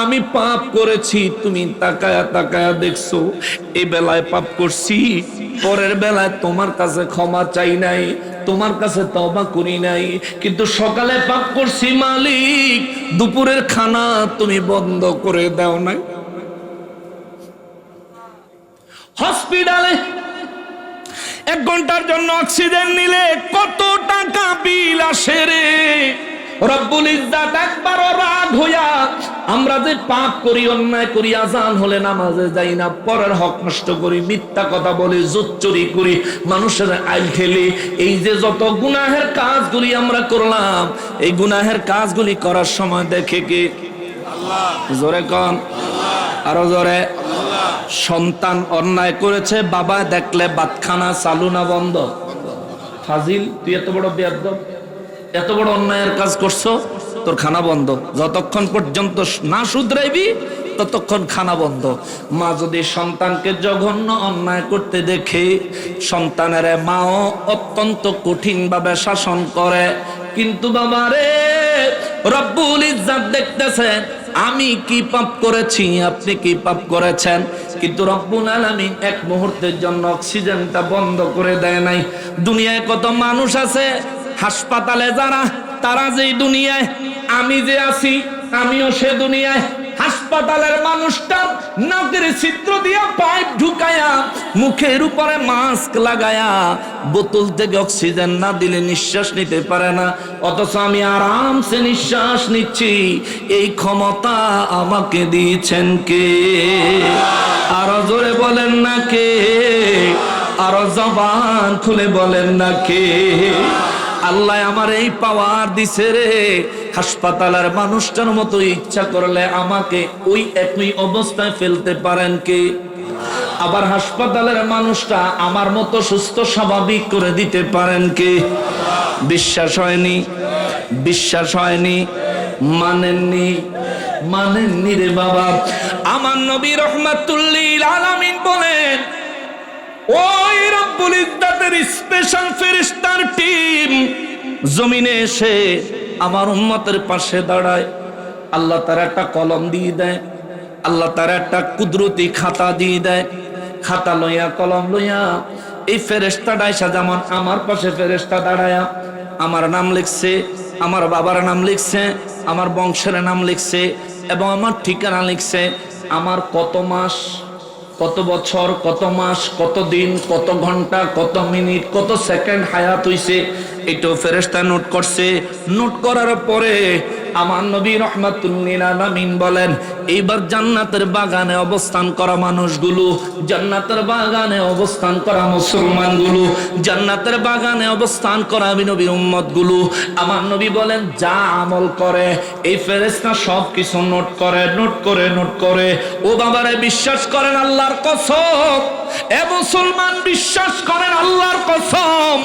আমি পাপ করেছি, তুমি তাকায়া তাকায়া দেখছো। এই বেলায় পাপ করছি, পরের বেলায় তোমার কাছে ক্ষমা চাই নাই, তোমার কাছে তওবা করি নাই, কিন্তু সকালে পাপ করছি মালিক, দুপুরের খানা তুমি বন্ধ করে দাও নাই। হসপিটালে 1 ঘন্টার জন্য অক্সিজেন নিলে কত টাকা বিল আসে রে। রব্বুল ইজ্জাত একবারও রাগ হইয়া আমরা যে পাপ করি, অন্যায় করি, আজান হলে নামাজে যাই না, পরের হক নষ্ট করি, মিথ্যা কথা বলি, জুত চুরি করি, মানুষের আইল ঠেলি, এই যে যত গুনাহের কাজগুলি আমরা করলাম, এই গুনাহের কাজগুলি করার সময় দেখে কি আল্লাহ, জোরে কন আরো জোরে, সন্তান অন্যায় করেছে, বাবা দেখলে বাতখানা চালু না বন্ধ? ফাজিল, তুই এত বড় বেয়াদব, এত বড় অন্যায়ের কাজ করছো, তোর খানা বন্ধ। যতক্ষণ পর্যন্ত না শুধরাইবি ততক্ষণ খানা বন্ধ। মা যদি সন্তানকে জঘন্য অন্যায় করতে দেখে, সন্তানের মাও অত্যন্ত কঠিন ভাবে শাসন করে। কিন্তু বাবারে, রব্বুল ইজ্জাত দেখতেছেন আমি কি পাপ করেছি, আপনি কি পাপ করেছেন, কিন্তু রব্বুল আলামিন এক মুহূর্তের জন্য অক্সিজেনটা বন্ধ করে দেয় নাই। দুনিয়ায় কত মানুষ আছে, হাসপাতালে যারা, তারা যেই দুনিয়ায়, আমি যে আছি আমিও সে দুনিয়ায়। হাসপাতালের মানুষটা নাকের ছিদ্র দিয়া পাইপ ঢুকায়া, মুখের উপরে মাস্ক লাগায়া, বোতল থেকে অক্সিজেন না দিলে নিঃশ্বাস নিতে পারে না, অথচ আমি আরামসে নিঃশ্বাস নিচ্ছি। এই ক্ষমতা আমাকে দিয়েছেন কে? আরো জোরে বলেন না কে? আরো জবান খুলে বলেন না কে? আল্লাহ আমার এই পাওয়ার দিছে রে। হাসপাতালের মানুষটার মতো ইচ্ছা করলে আমাকে ওই একই অবস্থায় ফেলতে পারেন কে? আবার হাসপাতালের মানুষটা আমার মতো সুস্থ স্বাভাবিক করে দিতে পারেন কে? বিশ্বাস হয়নি? বিশ্বাস হয়নি? মানেননি? মানেননি রে বাবা। আমার নবী রাহমাতুল লিল আলামিন বলেন, ওই রব্বুল ইজ্জাতের স্পেশাল ফেরেশতার টিম জমিনে এসে আমার উম্মতের পাশে দাঁড়ায়। আল্লাহ তার একটা কলম দিয়ে দেয়, আল্লাহ তার একটা কুদরতি খাতা দিয়ে দেয়। খাতা লইয়া, কলম লইয়া এই ফেরেশতাটা এসে যেমন আমার পাশে ফেরেশতা দাঁড়ায়া আমার নাম লিখছে, আমার বাবার নাম লিখছে, আমার বংশের নাম লিখছে এবং আমার ঠিকানা লিখছে, আমার কত মাস, কত বছর, কত মাস, কত দিন, কত ঘন্টা, কত মিনিট, কত সেকেন্ড হায়াত হইছে, এটাও ফেরেশতা নোট করছে। নোট করার পরে আমার নবী রাহমাতুল লিল আলামিন বলেন, এইবার জান্নাতের বাগানে অবস্থান করা মানুষগুলো, জান্নাতের বাগানে অবস্থান করা মুসলমানগুলো, জান্নাতের বাগানে অবস্থান করা নবীর উম্মতগুলো, আমার নবী বলেন যা আমল করে এই ফেরেশতা সব কিছু নোট করে, নোট করে, নোট করে। ও বাবারে, বিশ্বাস করেন আল্লাহর কসম, এ মুসলমান বিশ্বাস করেন আল্লাহর কসম,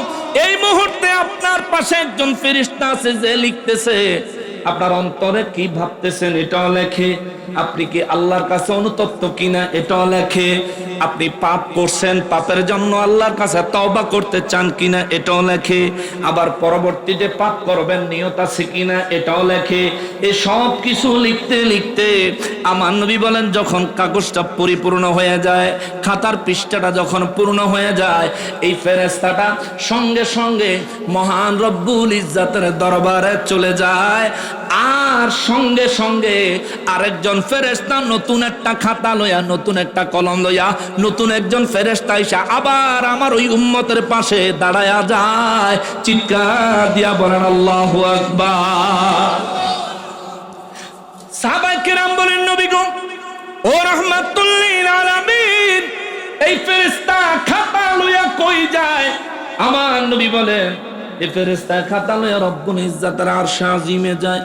এই মুহূর্তে আপনার পাশে একজন ফেরেশতা আছে যে লিখতেছে। আপনার অন্তরে কি ভাবতেছেন এটাও লেখে, আপনি কি আল্লাহর কাছে অনুতপ্ত কিনা এটাও লেখে, আপনি পাপ করছেন, পাপের জন্য আল্লাহর কাছে তওবা করতে চান কিনা এটাও লেখে, আবার পরবর্তীতে পাপ করবেন নিয়ত আছে কিনা এটাও লেখে। এই সব কিছু লিখতে লিখতে আমার নবী বলেন, যখন কাগজটা পরিপূর্ণ হয়ে যায়, খাতার পৃষ্ঠাটা যখন পূর্ণ হয়ে যায়, এই ফেরেশতাটা সঙ্গে সঙ্গে মহান রব্বুল ইজ্জাতের দরবারে চলে যায়। আর সঙ্গে সঙ্গে আরেকজন ফেরেশতা নতুন একটা খাতা লইয়া, নতুন একটা কলম লইয়া, নতুন একজন ফেরেশতা এসে আবার আমার ওই উম্মতের পাশে দাঁড়ায়া যায়। চিৎকার দিয়া বলেন আল্লাহু আকবার। সাহাবায়ে কেরাম বলেন, নবী গো, ও রাহমাতুল লিল আলামিন, এই ফেরেশতা খাতা লইয়া কই যায়? আমার নবী বলেন, এই ফেরেশতা খাতা লইয়া রব্বুল ইজ্জাতের আরশ আজিমে যায়।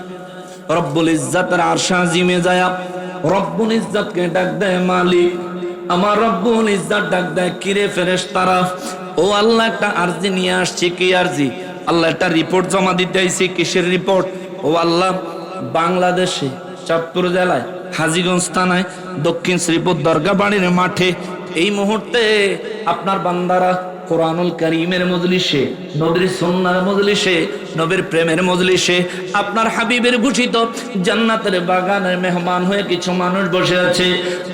রব্বুল ইজ্জাতের আরশ আজিমে যায়, রব্বুল ইজ্জাতকে ডাক দেয় মালিক। আমার রব্বুল ইজ্জাত ডাক দেয়, কিরে ফেরেশতারা, ও আল্লাহ একটা আরজি নিয়ে আসছি। কি আরজি? আল্লাহ একটা রিপোর্ট জমা দিতে আইছি। কিসের রিপোর্ট? ও আল্লাহ, বাংলাদেশে চাঁদপুর জেলায় হাজীগঞ্জ থানায় দক্ষিণ শ্রীপুর দরগা বাড়ির মাঠে এই মুহূর্তে আপনার বান্দারা কোরআনুল কারীমের মজলিসে, নবীর সুন্নাহর মজলিসে, নবীর প্রেমের মজলিসে, আপনার হাবিবের ঘোষিত জান্নাতের বাগানের মেহমান হয়ে কিছু মানুষ বসে আছে।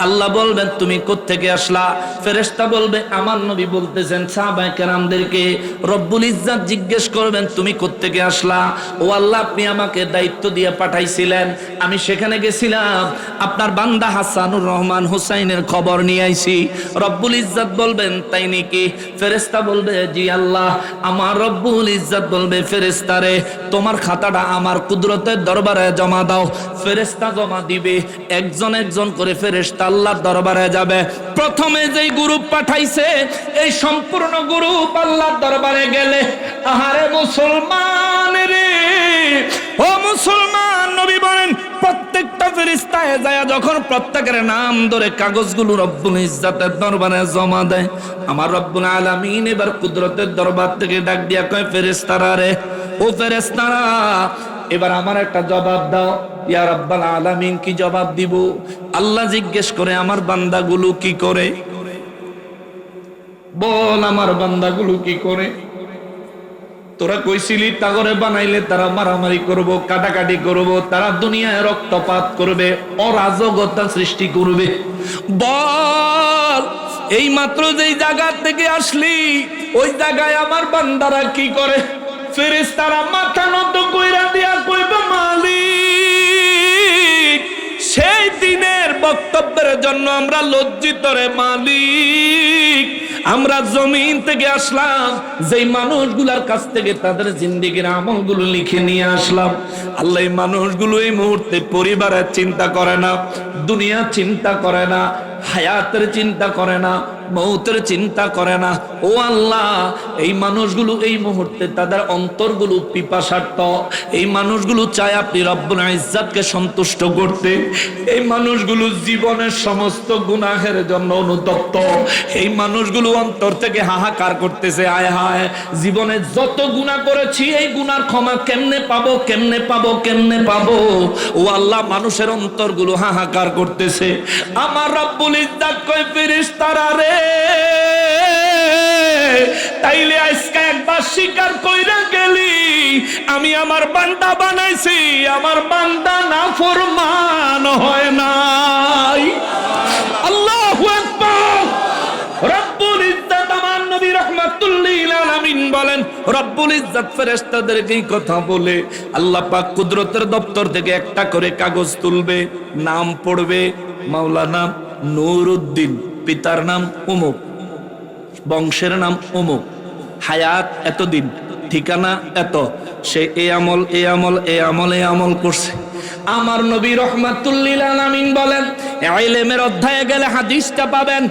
আল্লাহ বলবেন, তুমি কোত্থেকে আসলা? ফেরেশতা বলবে, আমার নবী বলতেছেন সাহাবায়ে কেরামদেরকে। রব্বুল ইজ্জাত জিজ্ঞেস করবেন, তুমি কোত্থেকে আসলা? ও আল্লাহ, আপনি আমাকে দায়িত্ব দিয়ে পাঠাইছিলেন, আমি সেখানে গেছিলাম, আপনার বান্দা হাসানুর রহমান হুসাইনের খবর নিয়ে আইছি। রব্বুল ইজ্জাত বলবেন, তাই নাকি? ফেরেশতা বলবে, জি আল্লাহ। আমার রব্বুল ইজ্জাত বলবে, ফেরেশতা ফেরেশতারে তোমার খাতাটা আমার কুদরতের দরবারে জমা দাও। ফেরেশতা জমা দিবে, একজন একজন করে ফেরেশতা আল্লাহর দরবারে যাবে। প্রথমে যেই গ্রুপ পাঠাইছে এই সম্পূর্ণ গ্রুপ আল্লাহর দরবারে গেলে, আহারে মুসলমান রে, ও মুসলমান, নবী বলেন প্রত্যেকটা ফেরেশতায় যায় যখন প্রত্যেকের নাম ধরে কাগজগুলো রব্বুল ইজ্জাতের দরবারে জমা দেয়, আমার রব্বুল আলামিন এবার কুদরতের দরবার থেকে ডাক দিয়া কয়, ফেরেশতারা রে, ও ফেরেশতারা, এবার আমার একটা জবাব দাও। ইয়া রাব্বাল আলামিন, কি জবাব দিব? আল্লাহ জিজ্ঞেস করে, আমার বান্দাগুলো কি করে? বল, আমার বান্দাগুলো কি করে? তোরা কইছিলি তাগরে বানাইলে তারা মারামারি করব, কাটাকাটি করব, তারা দুনিয়ায় রক্তপাত করবে, অরাজকতা সৃষ্টি করবে। বল, এই মাত্র যেই জায়গা থেকে আসলি ওই জায়গায় আমার বান্দারা কি করে? ফেরেশতারা মাথা নত কইরা দিয়া কইবে, মালিক, সেই দিনের বক্তব্যের জন্য আমরা লজ্জিত রে মালিক। আমরা জমিন থেকে আসলাম, যেই মানুষগুলার কাছ থেকে তাদের জিন্দেগির আমলগুলো লিখে নিয়ে আসলাম। আল্লাহ, এই মানুষগুলো এই মুহূর্তে পরিবারের চিন্তা করে না, দুনিয়া চিন্তা করে না, হায়াতের চিন্তা করে না, মৌতের চিন্তা করে না। ও আল্লাহ, এই মানুষগুলো এই মুহূর্তে তাদের অন্তরগুলো পিপাসার্থ। এই মানুষগুলো চায় আপনি রব্বুল ইজ্জাতকে সন্তুষ্ট করতে। এই মানুষগুলো জীবনের সমস্ত গুনাহের জন্য অনুতপ্ত। এই মানুষগুলো অন্তর থেকে হাহাকার করতেছে, আয় হায়, জীবনে যত গুনাহ করেছি এই গুনার ক্ষমা কেমনে পাবো, কেমনে পাবো, কেমনে পাবো? ও আল্লাহ, মানুষের অন্তরগুলো হাহাকার করতেছে। আমার রব্বুল ইজ্জাত কয়, ফেরেশতারা রে, তাইলে আজকে একবার স্বীকার কইরা গেলি আমি আমার বান্দা বানাইছি, আমার বান্দা নাফরমান হয় নাই। আল্লাহু আকবার। রব্বুল ইজ্জাত আমার নবী রাহমাতুল লিল আলামিন বলেন, রব্বুল ইজ্জাত ফেরেশতাদেরকে এই কথা বলে আল্লাহ পাক কুদরতের দপ্তর থেকে একটা করে কাগজ তুলবে, নাম পড়বে, মাওলানা নুরউদ্দিন, পিতার নাম অমুক, বংশের নাম অমুক, হায়াত এতদিন, ঠিকানা এত, সে এই আমল, এই আমল, এই আমল, এই আমল করছে। আমার নবী রাহমাতুল লিল আলামিন বলেন, ইলমের অধ্যায়ে গেলে হাদিসটা পাবেন,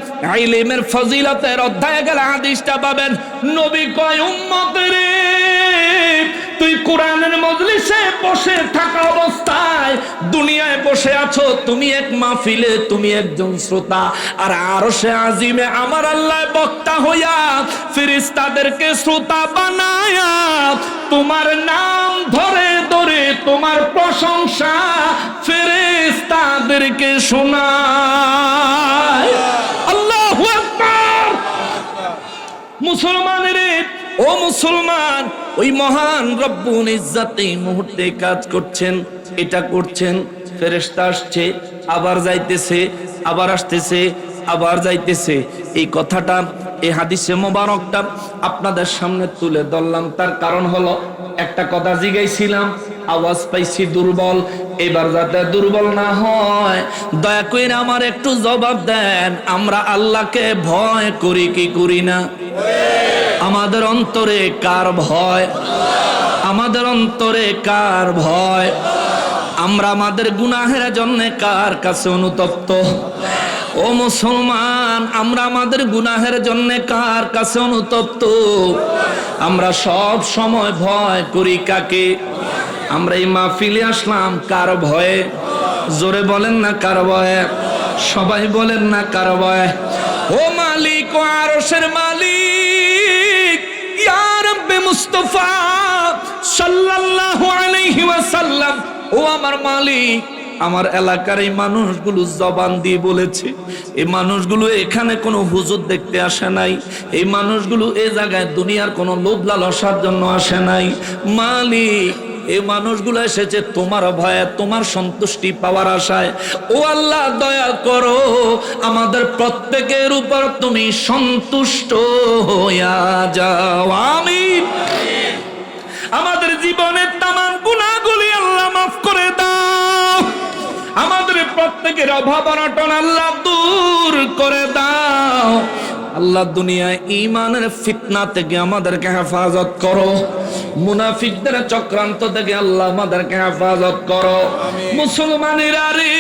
ইলমের ফজিলতের অধ্যায়ে গেলে হাদিসটা পাবেন। নবী কয়, উম্মত রে, তুই কোরআনের মজলিসে বসে থাকা অবস্থায় দুনিয়ায় বসে আছো, তুমি এক মাহফিলে তুমি একজন শ্রোতা, আর আরশে আজিমে আমার আল্লাহ বক্তা হইয়া ফেরেশতাদেরকে শ্রোতা বানায়া তোমার নাম ধরে ধরে তোমার প্রশংসা ফেরেশতাদেরকে শোনায়। আল্লাহু আকবার। মুসলমানের, ও মুসলমান, ওই মহান রব্বুল ইজ্জাত এই মুহূর্তে কাজ করছেন, এটা করছেন। ফেরেশতা আসছে, আবার যাইতেছে, আবার আসতেছে, আবার যাইতেছে। এই কথাটা, এই হাদিসে মোবারকটা আপনাদের সামনে তুলে ধরলাম। তার কারণ হলো, একটা কথা জিগাইছিলাম, আওয়াজ পাইছি দুর্বল, এবার যাতে দুর্বল না হয় দয়া করে আমার একটু জবাব দেন। আমরা আল্লাহকে ভয় করি কি করি না? আমাদের অন্তরে কার ভয়? আমাদের অন্তরে কার ভয়? আমরা আমাদের গুনাহের জন্য কার কাছে অনুতপ্ত? ও মুসলমান, আমরা আমাদের গুনাহের জন্য কার কাছে অনুতপ্ত? আমরা সব সময় ভয় করি কাকে? আমরা এই মাহফিলে আসলাম কার ভয়ে? জোরে বলেন না কার ভয়ে? সবাই বলেন না কার ভয়ে? ও মালিক, ও আরশের মালিক, ইয়া রাব্বে মুস্তাফা সাল্লাল্লাহু আলাইহি ওয়াসাল্লাম, ও আমার মালিক, আমার এলাকার এই মানুষগুলো জবান দিয়ে বলেছে, এই মানুষগুলো এখানে কোনো হুজুর দেখতে আসে নাই, এই মানুষগুলো এই জায়গায় দুনিয়ার কোনো লোভ লালসার জন্য আসে নাই। মালিক, এই মানুষগুলো এসেছে তোমার ভয়ে, তোমার সন্তুষ্টি পাওয়ার আশায়। ও আল্লাহ, দয়া করো, আমাদের প্রত্যেকের উপর তুমি সন্তুষ্ট হইয়া যাও। আমিন। আমাদের জীবনের তামাম গুনাহগুলি আল্লাহ মাফ করে দাও। আমাদের প্রত্যেকের অভাব অনটন আল্লাহ দূর করে দাও। আল্লাহ দুনিয়ায় ঈমানের ফিতনা থেকে আমাদেরকে হেফাজত করো, মুনাফিকদের চক্রান্ত থেকে আল্লাহ আমাদেরকে হেফাজত করো। মুসলমানেরা রে,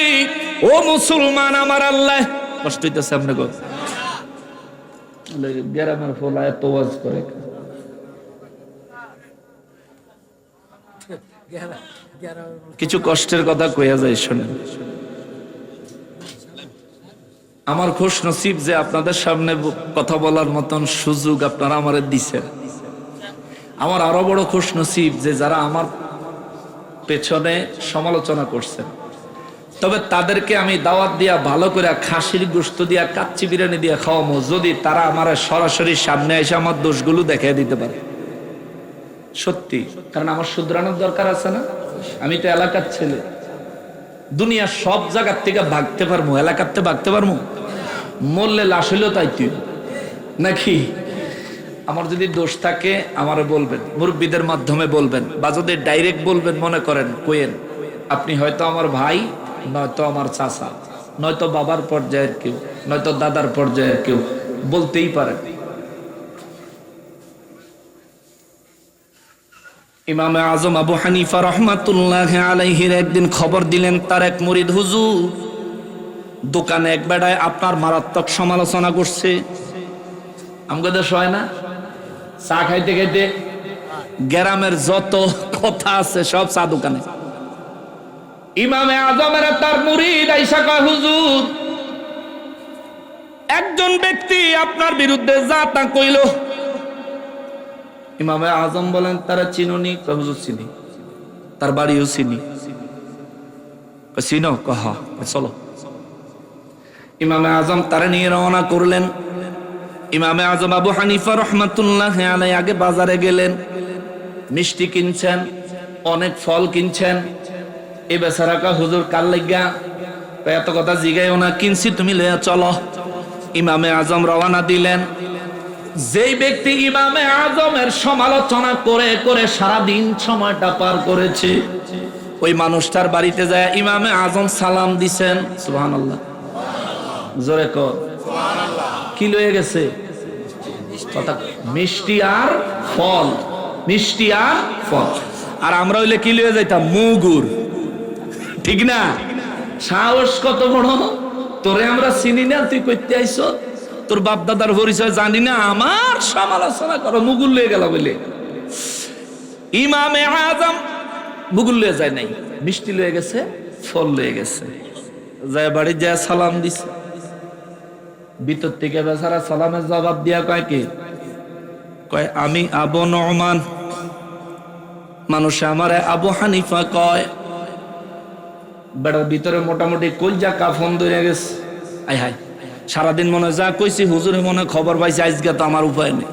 ও মুসলমান আমার আল্লাহ, কষ্ট হইতেছে আপনাকে গ্রামের ফলা এত ওয়াজ করে, কিছু কষ্টের কথা কইয়া যায় শোনেন। আমার খুশ নসিব যে আপনাদের সামনে কথা বলার মতন সুযোগ আপনারা আমারে দিছেন। আমার আরো বড় খুশ নসিব যে যারা আমার পেছনে সমালোচনা করছেন, তবে তাদেরকে আমি দাওয়াত দিয়া ভালো করে খাসির গোশত দিয়া কাচ্চি বিরিয়ানি দিয়া খাওয়াবো, যদি তারা আমার সরাসরি সামনে এসে আমার দোষগুলো দেখাই দিতে পারে। সত্যি, কারণ আমার শুধরানোর দরকার আছে না? আমি তো এলাকার ছেলে, দুনিয়া সব জায়গার থেকে ভাগতে পারবো, এলাকার থেকে ভাগতে পারবো? মরলে লাশ হইলেও তাই তুই নাকি? আমার যদি দোষ থাকে আমারে বলবেন, মুরব্বীদের মাধ্যমে বলবেন, বা যদি ডাইরেক্ট বলবেন মনে করেন কোয়েন, আপনি হয়তো আমার ভাই, নয়তো আমার চাচা, নয়তো বাবার পর্যায়ের কেউ, নয়তো দাদার পর্যায়ের কেউ, বলতেই পারেন। ইমামে আজম আবু হানিফা রহমাতুল্লাহ আলাইহির একদিন খবর দিলেন তার এক মুরিদ, হুজুর দোকানে এক বেড়ায় আপনার মারাত্মক সমালোচনা করছে। আমাদের দেশ হয় না, চা খাইতে খাইতে গ্রামের যত কথা আছে সব চা দোকানে। ইমামে আজমের তার মুরিদ আইসা কয়, হুজুর একজন ব্যক্তি আপনার বিরুদ্ধে যা তা কইল। ইমামে আজম বলেন, তারা চিনুনি? হুজুর চিনি, তার বাড়িও চিনি। চিনো? কহা, চলো। ইমামে আজম তারা নিয়ে রওনা করলেন। ইমামে আজম আবু হানিফা রহমাতুল্লাহ আলাই আগে বাজারে গেলেন, মিষ্টি কিনছেন, অনেক ফল কিনছেন। এই বেচারা কা, হুজুর কাল লাগিয়া এত কথা জিগাইও না, কিনছি তুমি লইয়া চলো। ইমামে আজম রওনা দিলেন। যেই ব্যক্তি ইমামে আজমের সমালোচনা করে করে সারাদিন সময়টা পার করেছে, ওই মানুষটার বাড়িতে যায় ইমামে আজম সালাম দিছেন। সুবহানাল্লাহ, জোরে কর সুবহানাল্লাহ। কি লয়ে গেছে? কথা, মিষ্টি আর ফল, মিষ্টি আর ফল। আর আমরা হইলে কি লয়ে যাইতাম? মুগুর, ঠিক না? সাহস কত বড়! তোরে আমরা চিনি না, তুই কইতে আইছ, তোর বাপ দাদার পরিচয় জানি না, আমার সমালোচনা করো, মুগুর লয়ে গেল বলে। ইমামে আজম মুগুর লয়ে যায় নাই, মিষ্টি লয়ে গেছে, ফল লয়ে গেছে। যায় বাড়ি যায় সালাম দিছে। ভিতর থেকে বেচারা সালামের জবাব দিয়া কয়, কি কয়? আমি আবু নোমান, মানুষে আমারে আবু হানিফা কয়। বেড়ার ভিতরে মোটামুটি কলজা কাফন ধরে গেছে। আয় হায়, সারাদিন মনে যা কইছি হুজুরে মনে খবর পাইছে, আজকে তো আমার উপায় নেই।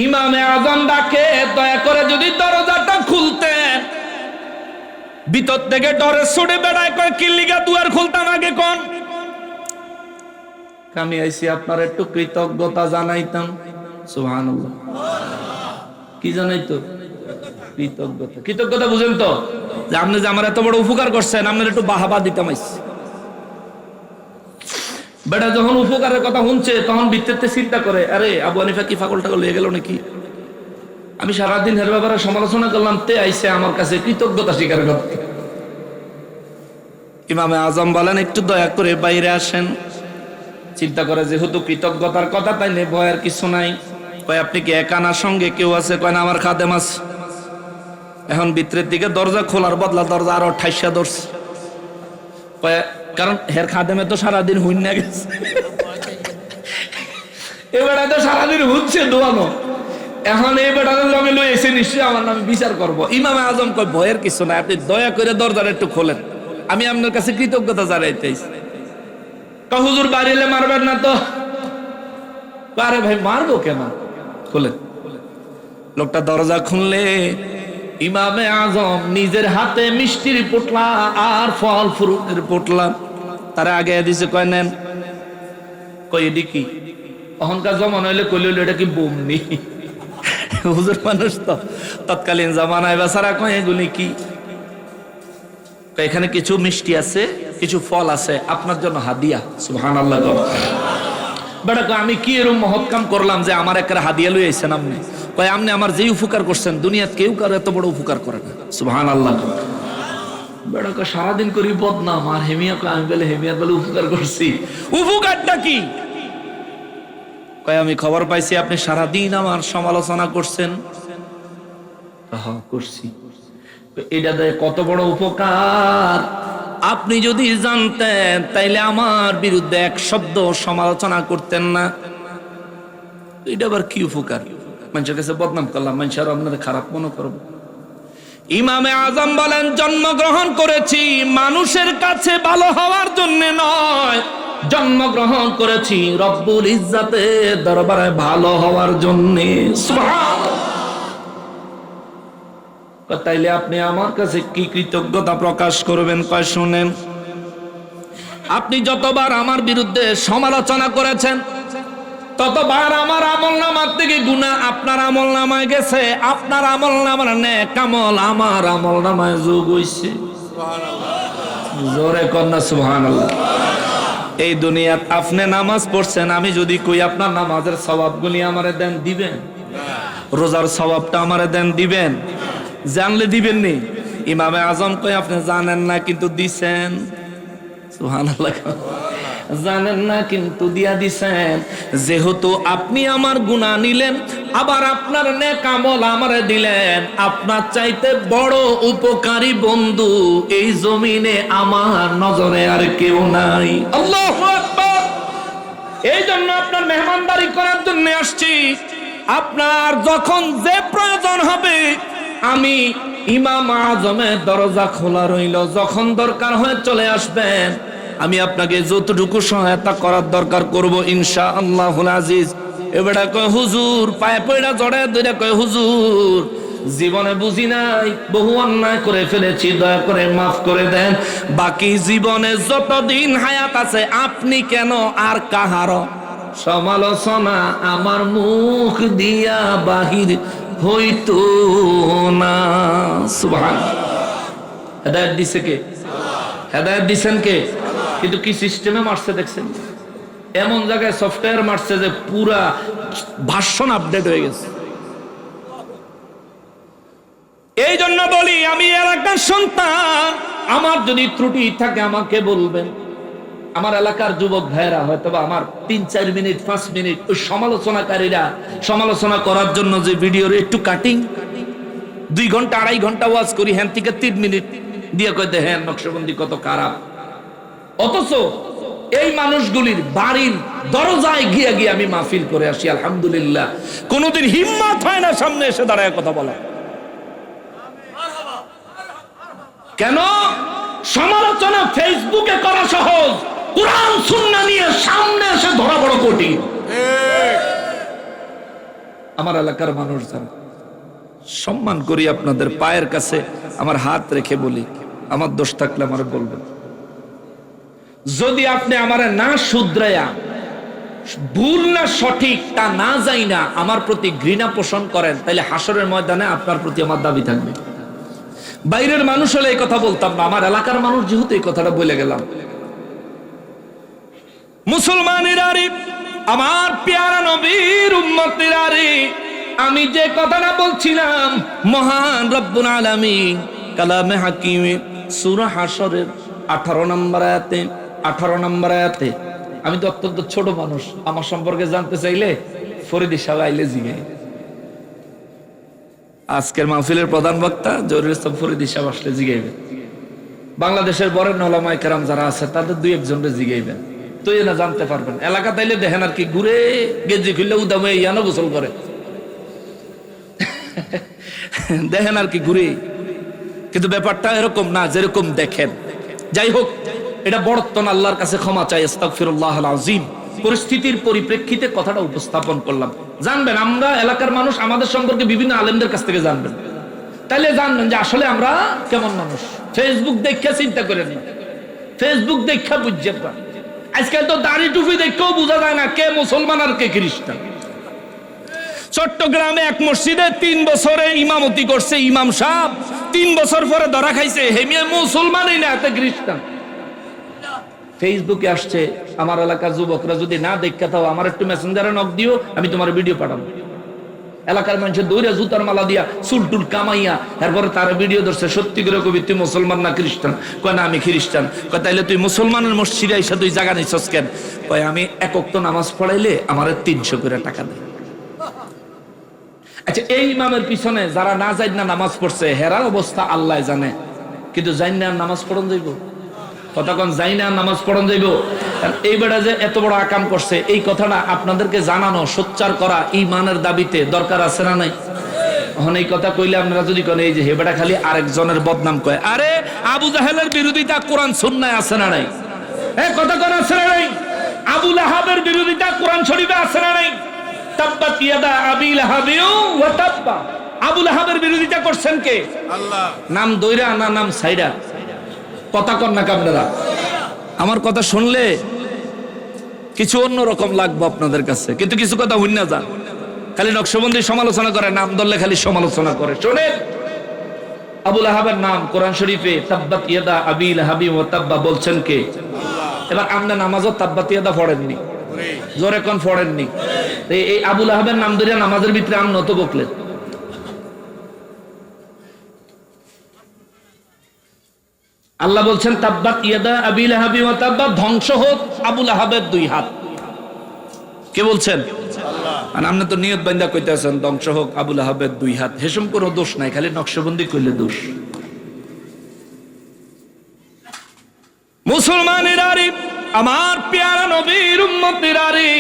ইমামে আজম ডাকে, দয়া করে যদি দরজাটা খুলতেন। ভিতর থেকে ডরে ছুটে বেড়ায়, কয় কি লিগা দুয়ার খুলতাম আগে কোন? আমি আইছি আপনার একটু কৃতজ্ঞতা জানাইতাম। সুবহানাল্লাহ, কি জানাইতো? কৃতজ্ঞতা। কৃতজ্ঞতা বুঝেন তো, যে আপনি যে আমার এত বড় উপকার করছেন, আপনার একটু বাহাবা দিতাম আইছি। বেটা যখন উপকারের কথা শুনছে, তখন ভিতরতে চিন্তা করে, আরে আবু হানিফা কি পাগল টাগল হয়ে গেল নাকি? আমি সারাদিন এর ব্যাপারে সমালোচনা করলাম, তে আইছে আমার কাছে কৃতজ্ঞতা স্বীকার করতে। ইমামে আজম বলেন, একটু দয়া করে বাইরে আসেন। চিন্তা করে যেহেতু কৃতজ্ঞতার কথা, তাই নে ভয়ের কিছু নাই। কয়, আপনি কি একা না সঙ্গে কেউ আছে? কয় না, আমার খাদেম আছে। এখন ভিতরের দিকে দরজা খোলার বদলা দরজা আরো ঠাইসা ধরছে। কয়, কারণ হের খাদেমে তো সারাদিন হুইন না গেছে, এবারে তো সারাদিন হুচ্ছে দোয়ানো। এখন এই বেটার আমি লই এসে নিশ্চয়ই আমার নামে বিচার করবো। ইমামে আজম কয়, ভয়ের কিছু নাই, আপনি দয়া করে দরজাটা একটু খোলেন, আমি আপনার কাছে কৃতজ্ঞতা জানাইতেছি। হুজুর বাড়িলে মারবেন না তো? আরে ভাই মারবো কেন, খোলেন। লোকটা দরজা খুললে ইমামে আজম নিজের হাতে মিষ্টির পোটলা আর ফল ফ্রুটের পোটলা তারা আগে দিছে। কয়, নেন। কই, এডি কি? অহংকার জমান হইলে কইল, এটা কি বমনি? হুজুর মানুষ তো, তৎকালীন জামানায় বেচারা কয়, এগুলি কি? এখানে কিছু মিষ্টি আছে, কিছু ফল আছে, আপনার জন্য হাদিয়া। সুবহানাল্লাহ। বেটা কয় আমি কি এরকম মহৎ কাম করলাম যে আমার একটা হাদিয়া লই আইছেন আপনি? কয় আপনি আমার যেই উপকার করছেন দুনিয়াত কেউ কারো এত বড় উপকার করে না। সুবহানাল্লাহ। বেটা কয় সারাদিন করি বদনাম, আর হেমিয়া কয় আমি বলে হেমিয়ার বলে উপকার করছি। উপকারটা কি? কয় আমি খবর পাইছি আপনি সারাদিন আমার সমালোচনা করছেন। হ্যাঁ করছি। এটা দেয় কত বড় উপকার আপনি যদি জানতেন তাইলে আমার বিরুদ্ধে এক শব্দ সমালোচনা করতেন না। এটা আবার কি উপকার? মানুষের কাছে বদনাম করলাম, মানুষের আপনাদের খারাপ মনে করব। ইমামে আজম বলেন জন্মগ্রহণ করেছি মানুষের কাছে ভালো হওয়ার জন্য নয়, জন্মগ্রহণ করেছি রব্বুল ইজ্জাতের দরবারে ভালো হওয়ার জন্য। সুবহানাল্লাহ। তাইলে আপনি আমার কাছে কি কৃতজ্ঞতা প্রকাশ করবেন? কয় শুনেন, আপনি যতবার আমার বিরুদ্ধে সমালোচনা করেছেন ততবার আমার আমলনামার থেকে গুনাহ আপনার আমলনামায় গেছে, আপনার আমলনামার নেক আমল আমার আমলনামায় যোগ হইছে। সুবহানাল্লাহ। জোরে কন্না সুবহানাল্লাহ। এই দুনিয়াত আপনি নামাজ পড়ছেন, আমি যদি কই আপনার নামাজের সওয়াবগুলি আমারে দেন, দিবেন? রোজার সওয়াবটা আমারে দেন, দিবেন? জানলে দিবেন নি? ইমামে আজম কই আপনি জানেন না কিন্তু দিছেন। সুবহানাল্লাহ। জানেন না কিন্তু দিয়া দিছেন। যেহেতু আপনি আমার গুনাহ নিলেন আবার আপনার নেক আমল আমারে দিলেন, আপনার চাইতে বড় উপকারী বন্ধু এই জমিনে আমার নজরে আর কেউ নাই। আল্লাহু আকবার। এই জন্য আপনার মেহমানদারি করার জন্য আসছি। আপনার যখন যে প্রয়োজন হবে আমি ইমাম আজমের দরজা খোলা রইল, যখন দরকার হয় চলে আসবেন, আমি আপনাকে যতটুকু সহায়তা করার দরকার করব ইনশাআল্লাহুল আজিজ। এবারে কয় হুজুর, পায়ে পড়া জড়ায় ধরে কয় হুজুর জীবনে বুঝি নাই, বহু অন্যায় করে ফেলেছি, দয়া করে মাফ করে দেন। বাকি জীবনে যতদিন হায়াত আছে আপনি কেন আর কাহার সমালোচনা আমার মুখ দিয়া বাহির হইতো না। সুবহানাল্লাহ। হেদায়েত দিছে কে? হেদায়েত দিছেন কে? কিন্তু কি সিস্টেমে মারছে দেখছেন? এমন জায়গায় সফটওয়্যার মারছে যে পুরা ভার্সন আপডেট হয়ে গেছে। এই জন্য বলি আমি এলাকার সন্তান, আমার যদি ত্রুটি থাকে আমাকে বলবেন। আমার এলাকার যুবক ভাইরা হয়তো আমার 3-4 মিনিট 5 মিনিট ওই সমালোচনাকারীরা সমালোচনা করার জন্য যে ভিডিওর একটু কাটিং 2 ঘন্টা 2.5 ঘন্টা ওয়াজ করি, হ্যাঁ থেকে 3 মিনিট দিয়ে কয় দেখেন নকশবন্দি কত খারাপ। অথচ এই মানুষগুলির বাড়ির দরজায় গিয়ে গিয়ে আমি মাহফিল করে আসি আলহামদুলিল্লাহ। কোনোদিন হিম্মত হয় না সামনে এসে দাঁড়ায় কথা বলা। কেন? সমালোচনা ফেসবুকে করা সহজ, কুরআন সুন্নাহ নিয়ে সামনে এসে ধরা বড় কঠিন। আমার এলাকার মানুষ যারা সম্মান করি, আপনাদের পায়ের কাছে আমার হাত রেখে বলি, আমার দোষ থাকলে আমার বলবেন। যদি আপনি আমারে না শুধরায়া ভুল না সঠিক তা না যাই না আমার প্রতি ঘৃণা পোষণ করেন, তাহলে হাসরের ময়দানে আপনার প্রতি আমার দাবি থাকবে। বাইরের মানুষ হলে এই কথা বলতাম না, আমার এলাকার মানুষ যেহেতু এই কথাটা বলে গেলাম। মুসলমানেরা রে, আমার পেয়ারা নবীর উম্মতেরা রে, আমি যে কথাটা বলছিলাম মহান রব্বুল আলামিন কালামে হাকিমে সূরা হাশরের 18 নম্বর আয়াতে আমি তো অত্যন্ত ছোট মানুষ, আমার সম্পর্কে জানতে চাইলে ফরিদি সাহেব আইলে জিগাই। আজকের মাহফিলের প্রধান বক্তা জহিরুল ইসলাম ফরিদি সাহেব আসলে জিগাইবেন। বাংলাদেশের বরেণ্য উলামায়ে কেরাম যারা আছে তাদের 2-1 জিগাইবেন, তো এনা জানতে পারবেন। এলাকা তাইলে দেখেন আর কি ঘুরে গেঞ্জি খুললে উদামে ইয়ানো গোসল করে দেখেন আর কি ঘুরে, কিন্তু ব্যাপারটা এরকম না যেরকম দেখেন। যাই হোক, এটা বড়ত্বন, আল্লাহর কাছে ক্ষমা চাই, আস্তাগফিরুল্লাহল আযীম। পরিস্থিতির পরিপ্রেক্ষিতে কথাটা উপস্থাপন করলাম। জানবেন আমরা এলাকার মানুষ, আমাদের সম্পর্কে বিভিন্ন আলেমদের কাছ থেকে জানবেন, তাইলে জানবেন যে আসলে আমরা কেমন মানুষ। ফেসবুক দেখা চিন্তা করেন না, ফেসবুক দেখা বুঝছেন না। আজকাল তো দাড়ি টুপি দেখেও বোঝা যায় না কে মুসলমান আর কে খ্রিস্টান। চট্টগ্রামে এক মসজিদে 3 বছরে ইমামতি করছে ইমাম সাহেব, 3 বছর পরে ধরা খাইছে হেমিয়া মুসলমানই না, এতে খ্রিস্টান। ফেসবুকে আসছে, আমার এলাকার যুবকরা যদি না দেখতে থাও আমার একটু মেসেঞ্জারে নক দিও, আমি তোমার ভিডিও পাঠাবো। এলাকার মানুষের দৌড়ে জুতার মালা দিয়া চুল টুল কামাইয়া এরপরে তারা ভিডিও ধরছে, সত্যি করে কবি তুই মুসলমান না খ্রিস্টান? কয় না আমি খ্রিস্টান। কয় তাইলে তুই মুসলমানের মসজিদে এসে তুই জায়গা নিছস কেন? কয় আমি এক ওয়াক্ত নামাজ পড়াইলে আমার 300 করে টাকা দেয়। আচ্ছা, এই ইমামের পিছনে যারা না যাই না নামাজ পড়ছে হেরার অবস্থা আল্লাহ জানে, কিন্তু যাই না নামাজ পড়ন যাইব? কতক্ষণ যাই না নামাজ পড়ন যাইব? এই বেড়া যে এত বড় আকাম করছে, এই কথাটা আপনাদেরকে জানানো, সোচ্চার করা ইমানের দাবিতে দরকার আছে না নাই? এখন এই কথা কইলে আপনারা যদি কোন এই যে হেবেটা খালি আরেকজনের বদনাম কয়, আরে আবু জাহেলের বিরোধিতা কোরআন সুন্নায় আছে না নাই? কথা কোন আছে না নাই? আবু লাহাবের বিরোধিতা কোরআন শরীফে আছে না নাই? তাব্বাত ইয়াদা আবি লাহাবিউ ওয়া তাব্বা। আবু লাহাবের বিরোধিতা করছেন কে? আল্লাহ। নাম দইরা না নাম সাইরা? কথা কন না আপনারা? আমার কথা শুনলে কিছু অন্যরকম লাগবে আপনাদের কাছে, কিন্তু কিছু কথা হইন না যান। খালি নকশবন্দি সমালোচনা করে, নাম ধরলে খালি সমালোচনা করে। শোনেন, আবু লাহাবের নাম কোরআন শরীফে তাব্বাত ইয়াদা আবি লাহাবি ওয়া তাব্বা বলছেন কে? এবার আমরা নামাজও তাব্বাত ইয়াদা পড়েননি, জোরে কোন পড়েননি? এই আবু লাহাবের নাম ধরে নামাজের ভিতরে আম নত বকলেন। আল্লাহ বলছেন তাব্বাত ইয়াদা আবি লাহাবি ওয়া তাব্বা, ধ্বংস হোক আবু লাহাবের 2 হাত। কে বলছেন? আল্লাহ। আর আপনি তো নিয়ত বান্দা কইতেছেন ধ্বংস হোক আবু লাহাবের 2 হাত। হেসম কোনো দোষ নাই, খালি নকশবন্দি কইলে দোষ। মুসলমানের আরে, আমার পেয়ারা নবীর উম্মতের আরে,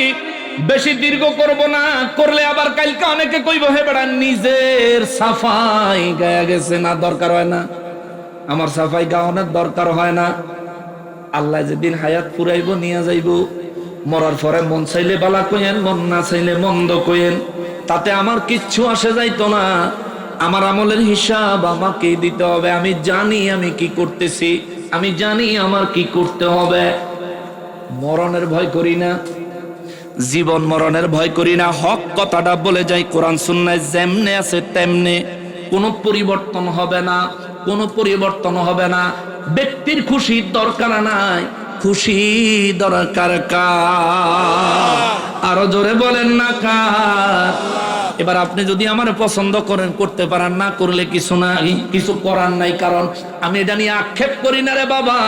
বেশি দীর্ঘ করব না, করলে আবার কালকে অনেকে কইব হে বেড়া নিজের সাফাই গায়া গেছে না, দরকার হয় না। আমার সাফাই গাওয়ানোর দরকার হয় না। আল্লাহ যেদিন হায়াত পুরাইব নিয়ে যাইব, মরার পরে মন চাইলে বালা কইেন, মন না চাইলে মন্দ কইেন, তাতে আমার কিচ্ছু আসে যাইতো না। আমার আমলের হিসাব আমাকেই দিতে হবে। আমি জানি আমি কি করতেছি, আমি জানি আমার কি করতে হবে। মরণের ভয় করি না, জীবন মরণের ভয় করি না। হক কথাটা বলে যাই, কোরআন সুন্নায় যেমনে আছে তেমনে, কোনো পরিবর্তন হবে না, কোনো পরিবর্তন হবে না। ব্যক্তির খুশির দরকার নাই, খুশি দরকার কার? আরো জোরে বলেন না কার? এবার আপনি যদি আমার পছন্দ করেন, করতে পারেন, না করলে কিছু নাই, কিছু করার নাই। কারণ আমি এটা নিয়ে আক্ষেপ করি না রে বাবা।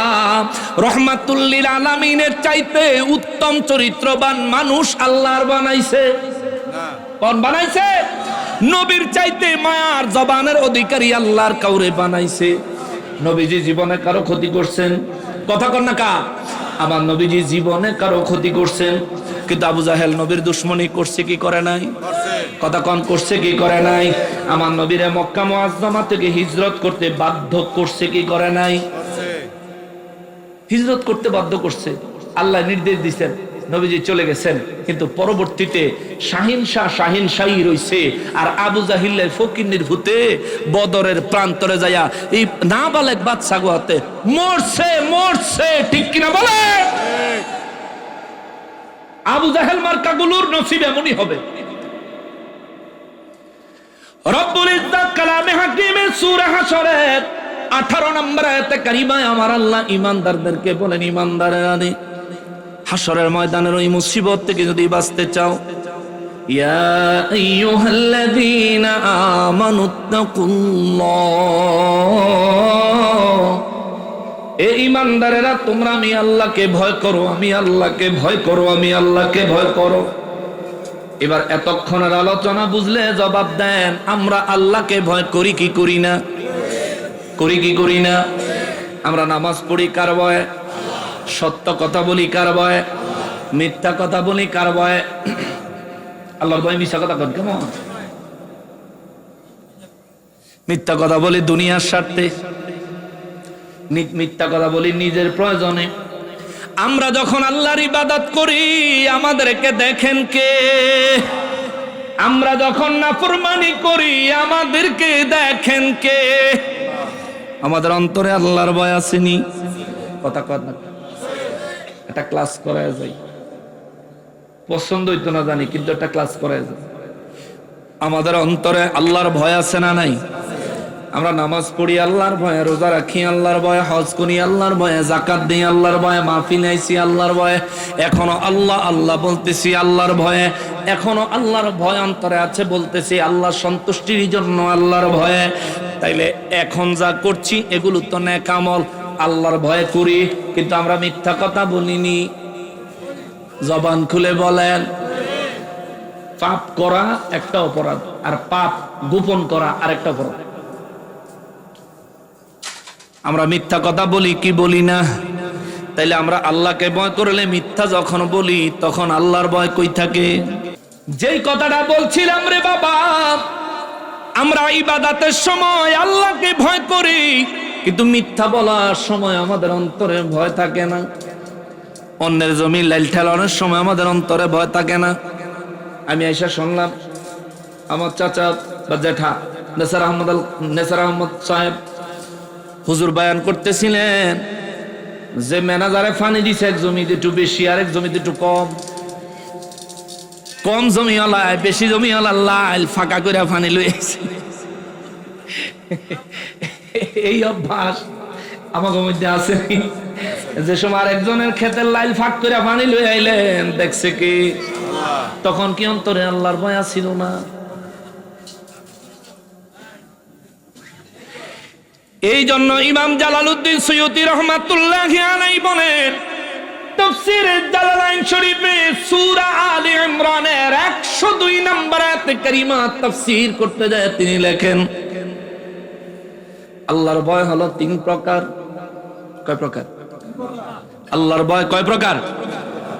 রহমাতুল লিল আলামিনের চাইতে উত্তম চরিত্রবান মানুষ আল্লাহর বানাইছে। কোন বানাইছে? নবীর চাইতে মায়ার জবানের অধিকারী আল্লাহর কাউরে বানাইছে। নবীজি জীবনে কারো ক্ষতি করছেন? কথা কন না কা? আমার নবীজি জীবনে কারো ক্ষতি করছেন, কিন্তু আবু জাহেল নবীর দুশ্মনী করছে কি করে নাই? কথা কন, করছে কি করে নাই? আমার নবীরে মক্কা মুআজ্জামা থেকে হিজরত করতে বাধ্য করছে কি করে নাই? হিজরত করতে বাধ্য করছে। আল্লাহ নির্দেশ দিচ্ছেন, নবীজি চলে গেছেন, কিন্তু পরবর্তীতে শাহিন শাহী রইছে। আর আবু জাহিলের ফকিন্নির ভূতে বদরের প্রান্তরে যায়া এই নাবালেক বাদশা গোয়াতে মরছে। ঠিক কিনা বলে? আবু জাহেল মার্কাগুলোর নসিব এমনই হবে। রব্বুল ইজ্জত কালামে হাকিমে সূরা হাশরের 18 নম্বর আয়াতে কারিমায় আমার আল্লাহ ঈমানদারদেরকে বলেন, ঈমানদারেরা হাশরের ময়দানের ওই মুসিবত থেকে যদি বাঁচতে চাও, ইয়া আইয়ুহাল্লাযীনা আমানুত্তাকুল্লাহ, এ ঈমানদারেরা তোমরা আমি আল্লাহকে ভয় করো, আমি আল্লাহকে ভয় করো, আমি আল্লাহকে ভয় করো। এবার এতক্ষণের আলোচনা বুঝলে জবাব দেন, আমরা আল্লাহকে ভয় করি কি করি না? করি কি করি না? আমরা নামাজ পড়ি কার ভয়ে? সত্য কথা বলি কার ভয়ে? মিথ্যা কথা বলি কার ভয়ে? আল্লাহর ভয়ে মিথ্যা কথা কন কেমন? মিথ্যা কথা বলি দুনিয়ার স্বার্থে, মিথ্যা কথা বলি নিজের প্রয়োজনে। আমরা যখন আল্লাহর ইবাদত করি আমাদেরকে দেখেন কে? আমরা যখন নাফরমানি করি আমাদেরকে দেখেন কে? আমাদের অন্তরে আল্লাহর ভয় আসেনি? কথা কথা একটা ক্লাস করা যায়, পছন্দ হইতো না জানি, কিন্তু একটা ক্লাস করা যায়। আমাদের অন্তরে আল্লাহর ভয় আছে না নাই? আমরা নামাজ পড়ি আল্লাহর ভয়ে, রোজা রাখি আল্লাহর ভয়ে, হজ করি আল্লাহর ভয়ে, যাকাত দিই আল্লাহর ভয়ে, মাহফিল আইছি আল্লাহর ভয়ে, এখনো আল্লাহ আল্লাহ বলতেছি আল্লাহর ভয়ে, এখনো আল্লাহর ভয় অন্তরে আছে বলতেছি আল্লাহর সন্তুষ্টির জন্য আল্লাহর ভয়ে। তাইলে এখন যা করছি এগুলো তো নেক আমল, আল্লাহর ভয়ে করি, কিন্তু আমরা মিথ্যা কথা বলিনি। জবান খুলে বলেন। পাপ করা একটা অপরাধ, আর পাপ গোপন করা আরেকটা অপরাধ। আমরা মিথ্যা কথা বলি কি বলি না? তাইলে আমরা আল্লাহকে ভয় করলে মিথ্যা যখন বলি তখন আল্লাহর ভয় কই থাকে? যেই কথাটা বলছিলাম রে বাবা, আমরা ইবাদতের সময় আল্লাহকে ভয় করি, কিন্তু মিথ্যা বলার সময় আমাদের অন্তরে ভয় থাকে না। অন্যের জমি লাইল ঠেলানোর সময় আমাদের অন্তরে ভয় থাকে না। আমি আইসা শুনলাম আমার চাচা বা জেঠা নেসার আহমদ সাহেব হুজুর বয়ান করতেছিলেন যে ম্যানেজারে ফানি দিছে এক জমিতে একটু বেশি আর এক জমিতে একটু কম, কম জমি হলায় বেশি জমি হলা লাইল ফাঁকা করে ফানি লইছে। এই অভ্যাস আমাকে মধ্যে আছে। যে সময় আরেকজনের ক্ষেতের লাইল ফাঁক করে পানি লই আইলেন, দেখছে কি তখন কি অন্তরে আল্লাহর ভয় ছিল না? এই জন্য ইমাম জালালউদ্দিন সুয়ুতী রাহমাতুল্লাহি আলাইহি বলেন তাফসীরে জালালাইন শরীফে সূরা আলে ইমরানের 102 নম্বর আয়াতে কারিমা তাফসীর করতে যায় তিনি লেখেন আল্লাহর ভয় হলো তিন প্রকার। কয় প্রকার? আল্লাহর ভয় কয় প্রকার?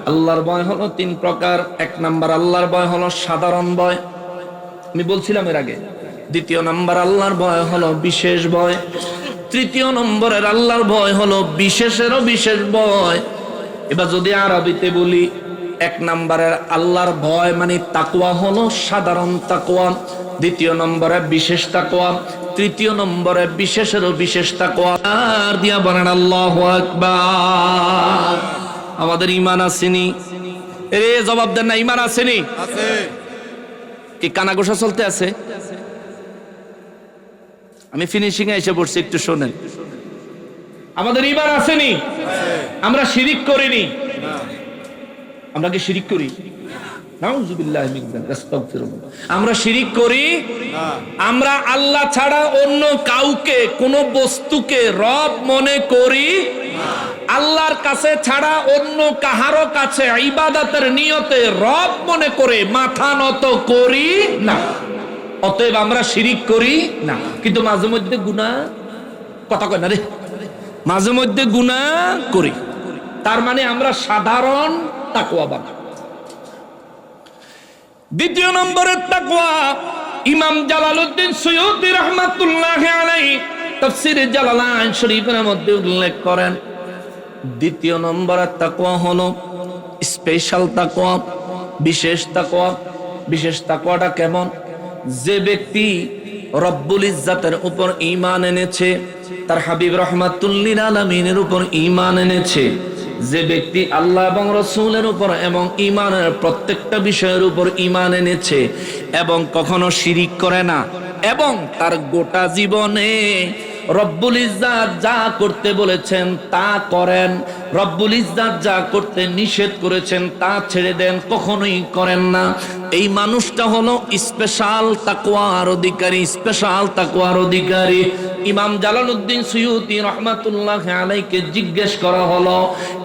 আল্লাহর ভয় হলো তিন প্রকার। এক নাম্বার আল্লাহর ভয় হলো সাধারণ ভয়, আমি বলছিলাম এর আগে। দ্বিতীয় নাম্বার আল্লাহর ভয় হলো বিশেষ ভয়। তৃতীয় নম্বরের আল্লাহর ভয় হলো বিশেষেরও বিশেষ ভয়। এবার যদি আরবিতে বলি, এক নাম্বারের আল্লাহর ভয় মানে তাকওয়া হলো সাধারণ তাকওয়া, দ্বিতীয় নম্বরে বিশেষ তাকওয়া, তৃতীয় নম্বরে বিশেষেরও বিশেষ তাকওয়া। আর দিয়া বলেন আল্লাহু আকবার। আমাদের ঈমান আসেনি? এরে জবাব দেন না, ঈমান আসেনি? আছে। কি কানাঘোষা চলতে আছে? আমি ফিনিশিং এ এসে পড়ছি, একটু শোনেন। আমাদের ঈমান আসেনি? আমরা শিরিক করিনি। আমরা কি শিরিক করি? নাউযুবিল্লাহি মিন যালিক, আস্তাগফিরুল্লাহ। আমরা শিরিক করি। আমরা আল্লাহ ছাড়া অন্য কাউকে, কোন বস্তুকে রব মনে করি। আল্লাহর কাছে ছাড়া অন্য কাহারো কাছে ইবাদতের নিয়তে রব মনে করে মাথা নত করি না। অতএব আমরা শিরিক করি না। কিন্তু মাঝে মধ্যে গুনাহ, কথা কয় না রে, মাঝে মধ্যে গুনাহ করি। তার মানে আমরা সাধারণ তাকওয়াবান। দ্বিতীয় নম্বরের তাকওয়া ইমাম জালালউদ্দিন সুয়ুতী রাহমাতুল্লাহি আলাইহি তাফসীরে জালালাইন শরীফের মধ্যে উল্লেখ করেন, দ্বিতীয় নম্বরের তাকওয়া হলো স্পেশাল তাকওয়া, বিশেষ তাকওয়া। বিশেষ তাকওয়াটা কেমন? যে ব্যক্তি রব্বুল ইজ্জাতের উপর ঈমান এনেছে, তার হাবিব রাহমাতুল লিল আলামিনের উপর ঈমান এনেছে, যে ব্যক্তি আল্লাহ এবং রাসূলের উপর এবং ঈমানের প্রত্যেকটা বিষয়ের উপর ঈমান এনেছে এবং কখনো শিরিক করে না, এবং তার গোটা জীবনে রব্বুল ইজ্জাত যা করতে বলেছেন তা করেন, রব্বুল ইজ্জাত যা করতে নিষেধ করেছেন তা ছেড়ে দেন, কখনোই করেন না, এই মানুষটা হলো স্পেশাল তাকওয়ার অধিকারী। স্পেশাল তাকওয়ার অধিকারী। ইমাম জালালউদ্দিন সুয়ুতী রাহমাতুল্লাহি আলাইহিকে জিজ্ঞেস করা হলো,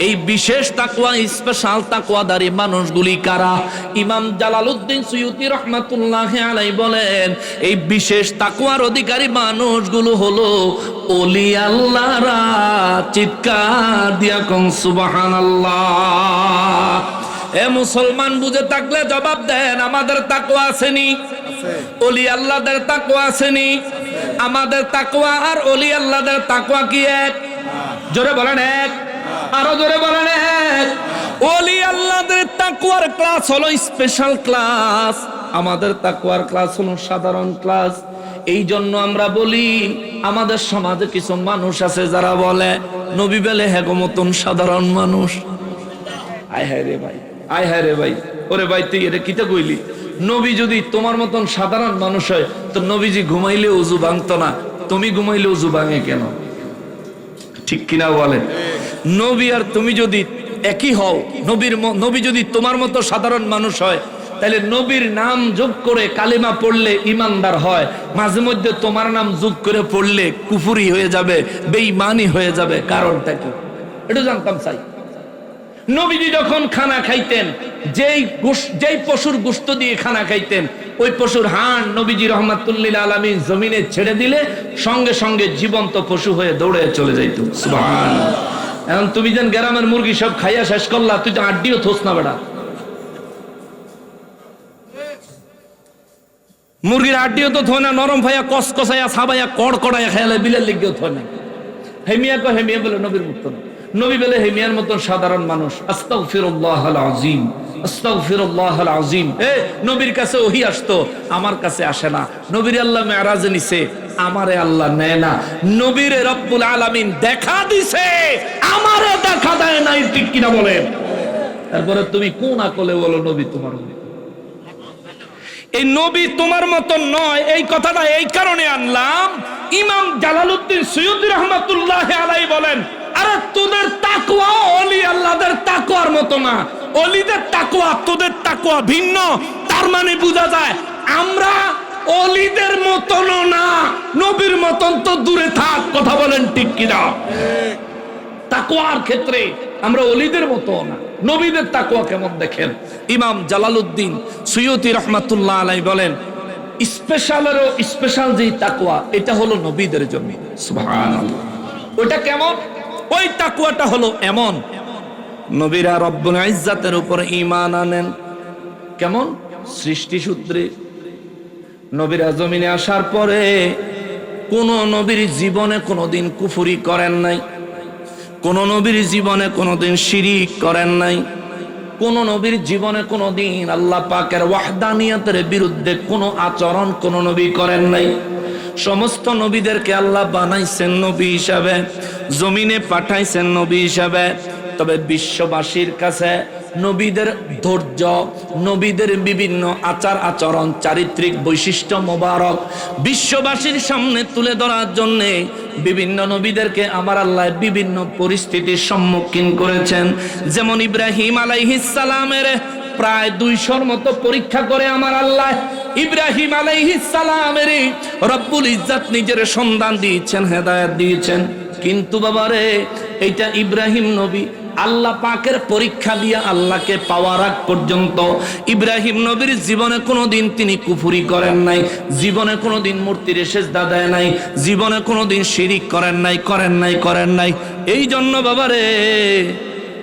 এই বিশেষ তাকওয়া, স্পেশাল তাকওয়াদারী মানুষগুলি কারা? ইমাম জালালউদ্দিন সুয়ুতী রাহমাতুল্লাহি আলাইহি বলেন, এই বিশেষ তাকওয়ার অধিকারী মানুষগুলো হলো ওলি আল্লাহরা। চিৎকার দিয়া কোন সুবহানাল্লাহ। এ মুসলমান বুঝে থাকলে জবাব দেন, আমাদের তাকওয়া আসেনি? ওলি আল্লাহদের তাকওয়া আসেনি? আমাদের তাকওয়া আর ওলি আল্লাহদের তাকওয়া কি এক? জোরে বলেন এক, আরো জোরে বলেন এক। ওলি আল্লাহদের তাকওয়ার ক্লাস হলো স্পেশাল ক্লাস, আমাদের তাকওয়ার ক্লাস হলো সাধারণ ক্লাস। এই জন্য আমরা বলি, আমাদের সমাজে কিছু মানুষ আছে যারা বলে নবী বেলে হেগো মতন সাধারণ মানুষ। আয় হায় রে ভাই, আয় হায় রে ভাই, ওরে ভাই তুই এটা কিতা কইলি? নবী যদি তোমার মতন সাধারণ মানুষ হয় তো নবীজি ঘুমাইলে উজু ভাঙতো না, তুমি ঘুমাইলে ওযু ভাঙে কেন? ঠিক কিনা বলেন? নবী আর তুমি যদি একই হও, নবী যদি তোমার মতো সাধারণ মানুষ হয়, তাহলে নবীর নাম যোগ করে কালিমা পড়লে ইমানদার হয়, মাঝে মধ্যে তোমার নাম যোগ করে পড়লে কুফরি হয়ে যাবে, বেঈমানি হয়ে যাবে। কারণটা কি এটা জানতাম চাই। নবীজি যখন খানা খাইতেন, যেই পশুর গোশত দিয়ে খানা খাইতেন, ওই পশুর হাড় নবীজি রহমাতুল্লিল আলামিন জমিনে ছেড়ে দিলে সঙ্গে সঙ্গে জীবন্ত পশু হয়ে দৌড়ে চলে যাইত। সুবহানাল্লাহ। এখন তুমি যেন গ্রামের মুরগি সব খাইয়া শেষ করলা, তুই তো আড্ডিও থোস না বেটা। মুরগির আড্ডিও তো থয় না, নরম ভাইয়া কসকসাইয়া সাবাইয়া কড়কড়াইয়া খেয়ালে বিলের লিগেও থয় না। হেমিয়া কো হেমিয়া বলে নবীর মতো না, নবী বলে হেমিয়ার মতো সাধারণ মানুষ। আস্তাগফিরুল্লাহাল আযীম, আস্তাগফিরুল্লাহাল আযীম। নবীর কাছে ওহী আসতো, আমার কাছে আসে না। নবীর আল্লাহ মেরাজে নিছে, আমারে আল্লাহ নেয় না। নবীরে রব্বুল আলামিন দেখা দিছে, আমারে দেখা দেয় নাই। ঠিক কিনা বলেন? তারপরে তুমি কোন আকলে বলো নবী তোমার মতো? এই নবী তোমার মতো নয়, এই কথাটা এই কারণে আনলাম। ইমাম জালালউদ্দিন সুয়ুতী রাহমাতুল্লাহি আলাইহি বলেন, আরে তোদের তাকওয়া ওলি আল্লাহদের তাকওয়ার মতো না, ওলিদের তাকওয়া তোদের তাকওয়া ভিন্ন। তার মানে বোঝা যায় আমরা ওলিদের মতন না, নবীর মতন তো দূরে থাক। কথা বলেন ঠিক কিনা? তাকওয়ার ক্ষেত্রে আমরা ওলিদের মতো না, নবীদের তাকওয়া কেমন দেখেন। ইমাম জালালউদ্দিন সুয়ুতী রাহমাতুল্লাহ আলাইহি বলেন, স্পেশালেরও স্পেশাল যে তাকওয়া, এটা হলো নবীদের জন্য। সুবহানাল্লাহ। ওটা কেমন? ওই তাকওয়াটা হলো এমন, নবীরা রব্বুল ইজ্জাতের উপর ঈমান আনেন। কেমন? সৃষ্টি সূত্রে নবীরা জমিনে আসার পরে কোন নবীর জীবনে কোনোদিন কুফরি করেন নাই, কোন নবীর জীবনে কোনোদিন শিরিক করেন নাই, কোন নবীর জীবনে কোনোদিন আল্লাহ পাকের ওয়াহদানিয়তের বিরুদ্ধে কোন আচরণ কোন নবী করেন নাই। সমস্ত নবীদেরকে আল্লাহ বানাইছেন নবী হিসাবে, জমিনে পাঠাইছেন নবী হিসাবে। তবে বিশ্ববাসীর কাছে নবীদের ধৈর্য, নবীদের বিভিন্ন আচার আচরণ, চারিত্রিক বৈশিষ্ট্য মোবারক বিশ্ববাসীর সামনে তুলে ধরার জন্য বিভিন্ন নবীদেরকে আমার আল্লাহ বিভিন্ন পরিস্থিতির সম্মুখীন করেছেন। যেমন ইব্রাহিম আলাইহিস সালামের প্রায় 200 মতো পরীক্ষা করে আমার আল্লাহ ইব্রাহিম আলাইহিস সালামের রব্বুল ইজ্জাত নিজের সন্ধান দিয়েছেন, হেদায়েত দিয়েছেন। কিন্তু বাবারে, এইটা ইব্রাহিম নবী আল্লাহ পাকের পরীক্ষা দিয়ে আল্লাহকে পাওয়ার আগ পর্যন্ত ইব্রাহিম নবীর জীবনে কোনোদিন তিনি কুফরি করেন নাই, জীবনে কোনোদিন মূর্তির সিজদা দেয় নাই, জীবনে কোনোদিন শিরিক করেন নাই। এই জন্য বাবারে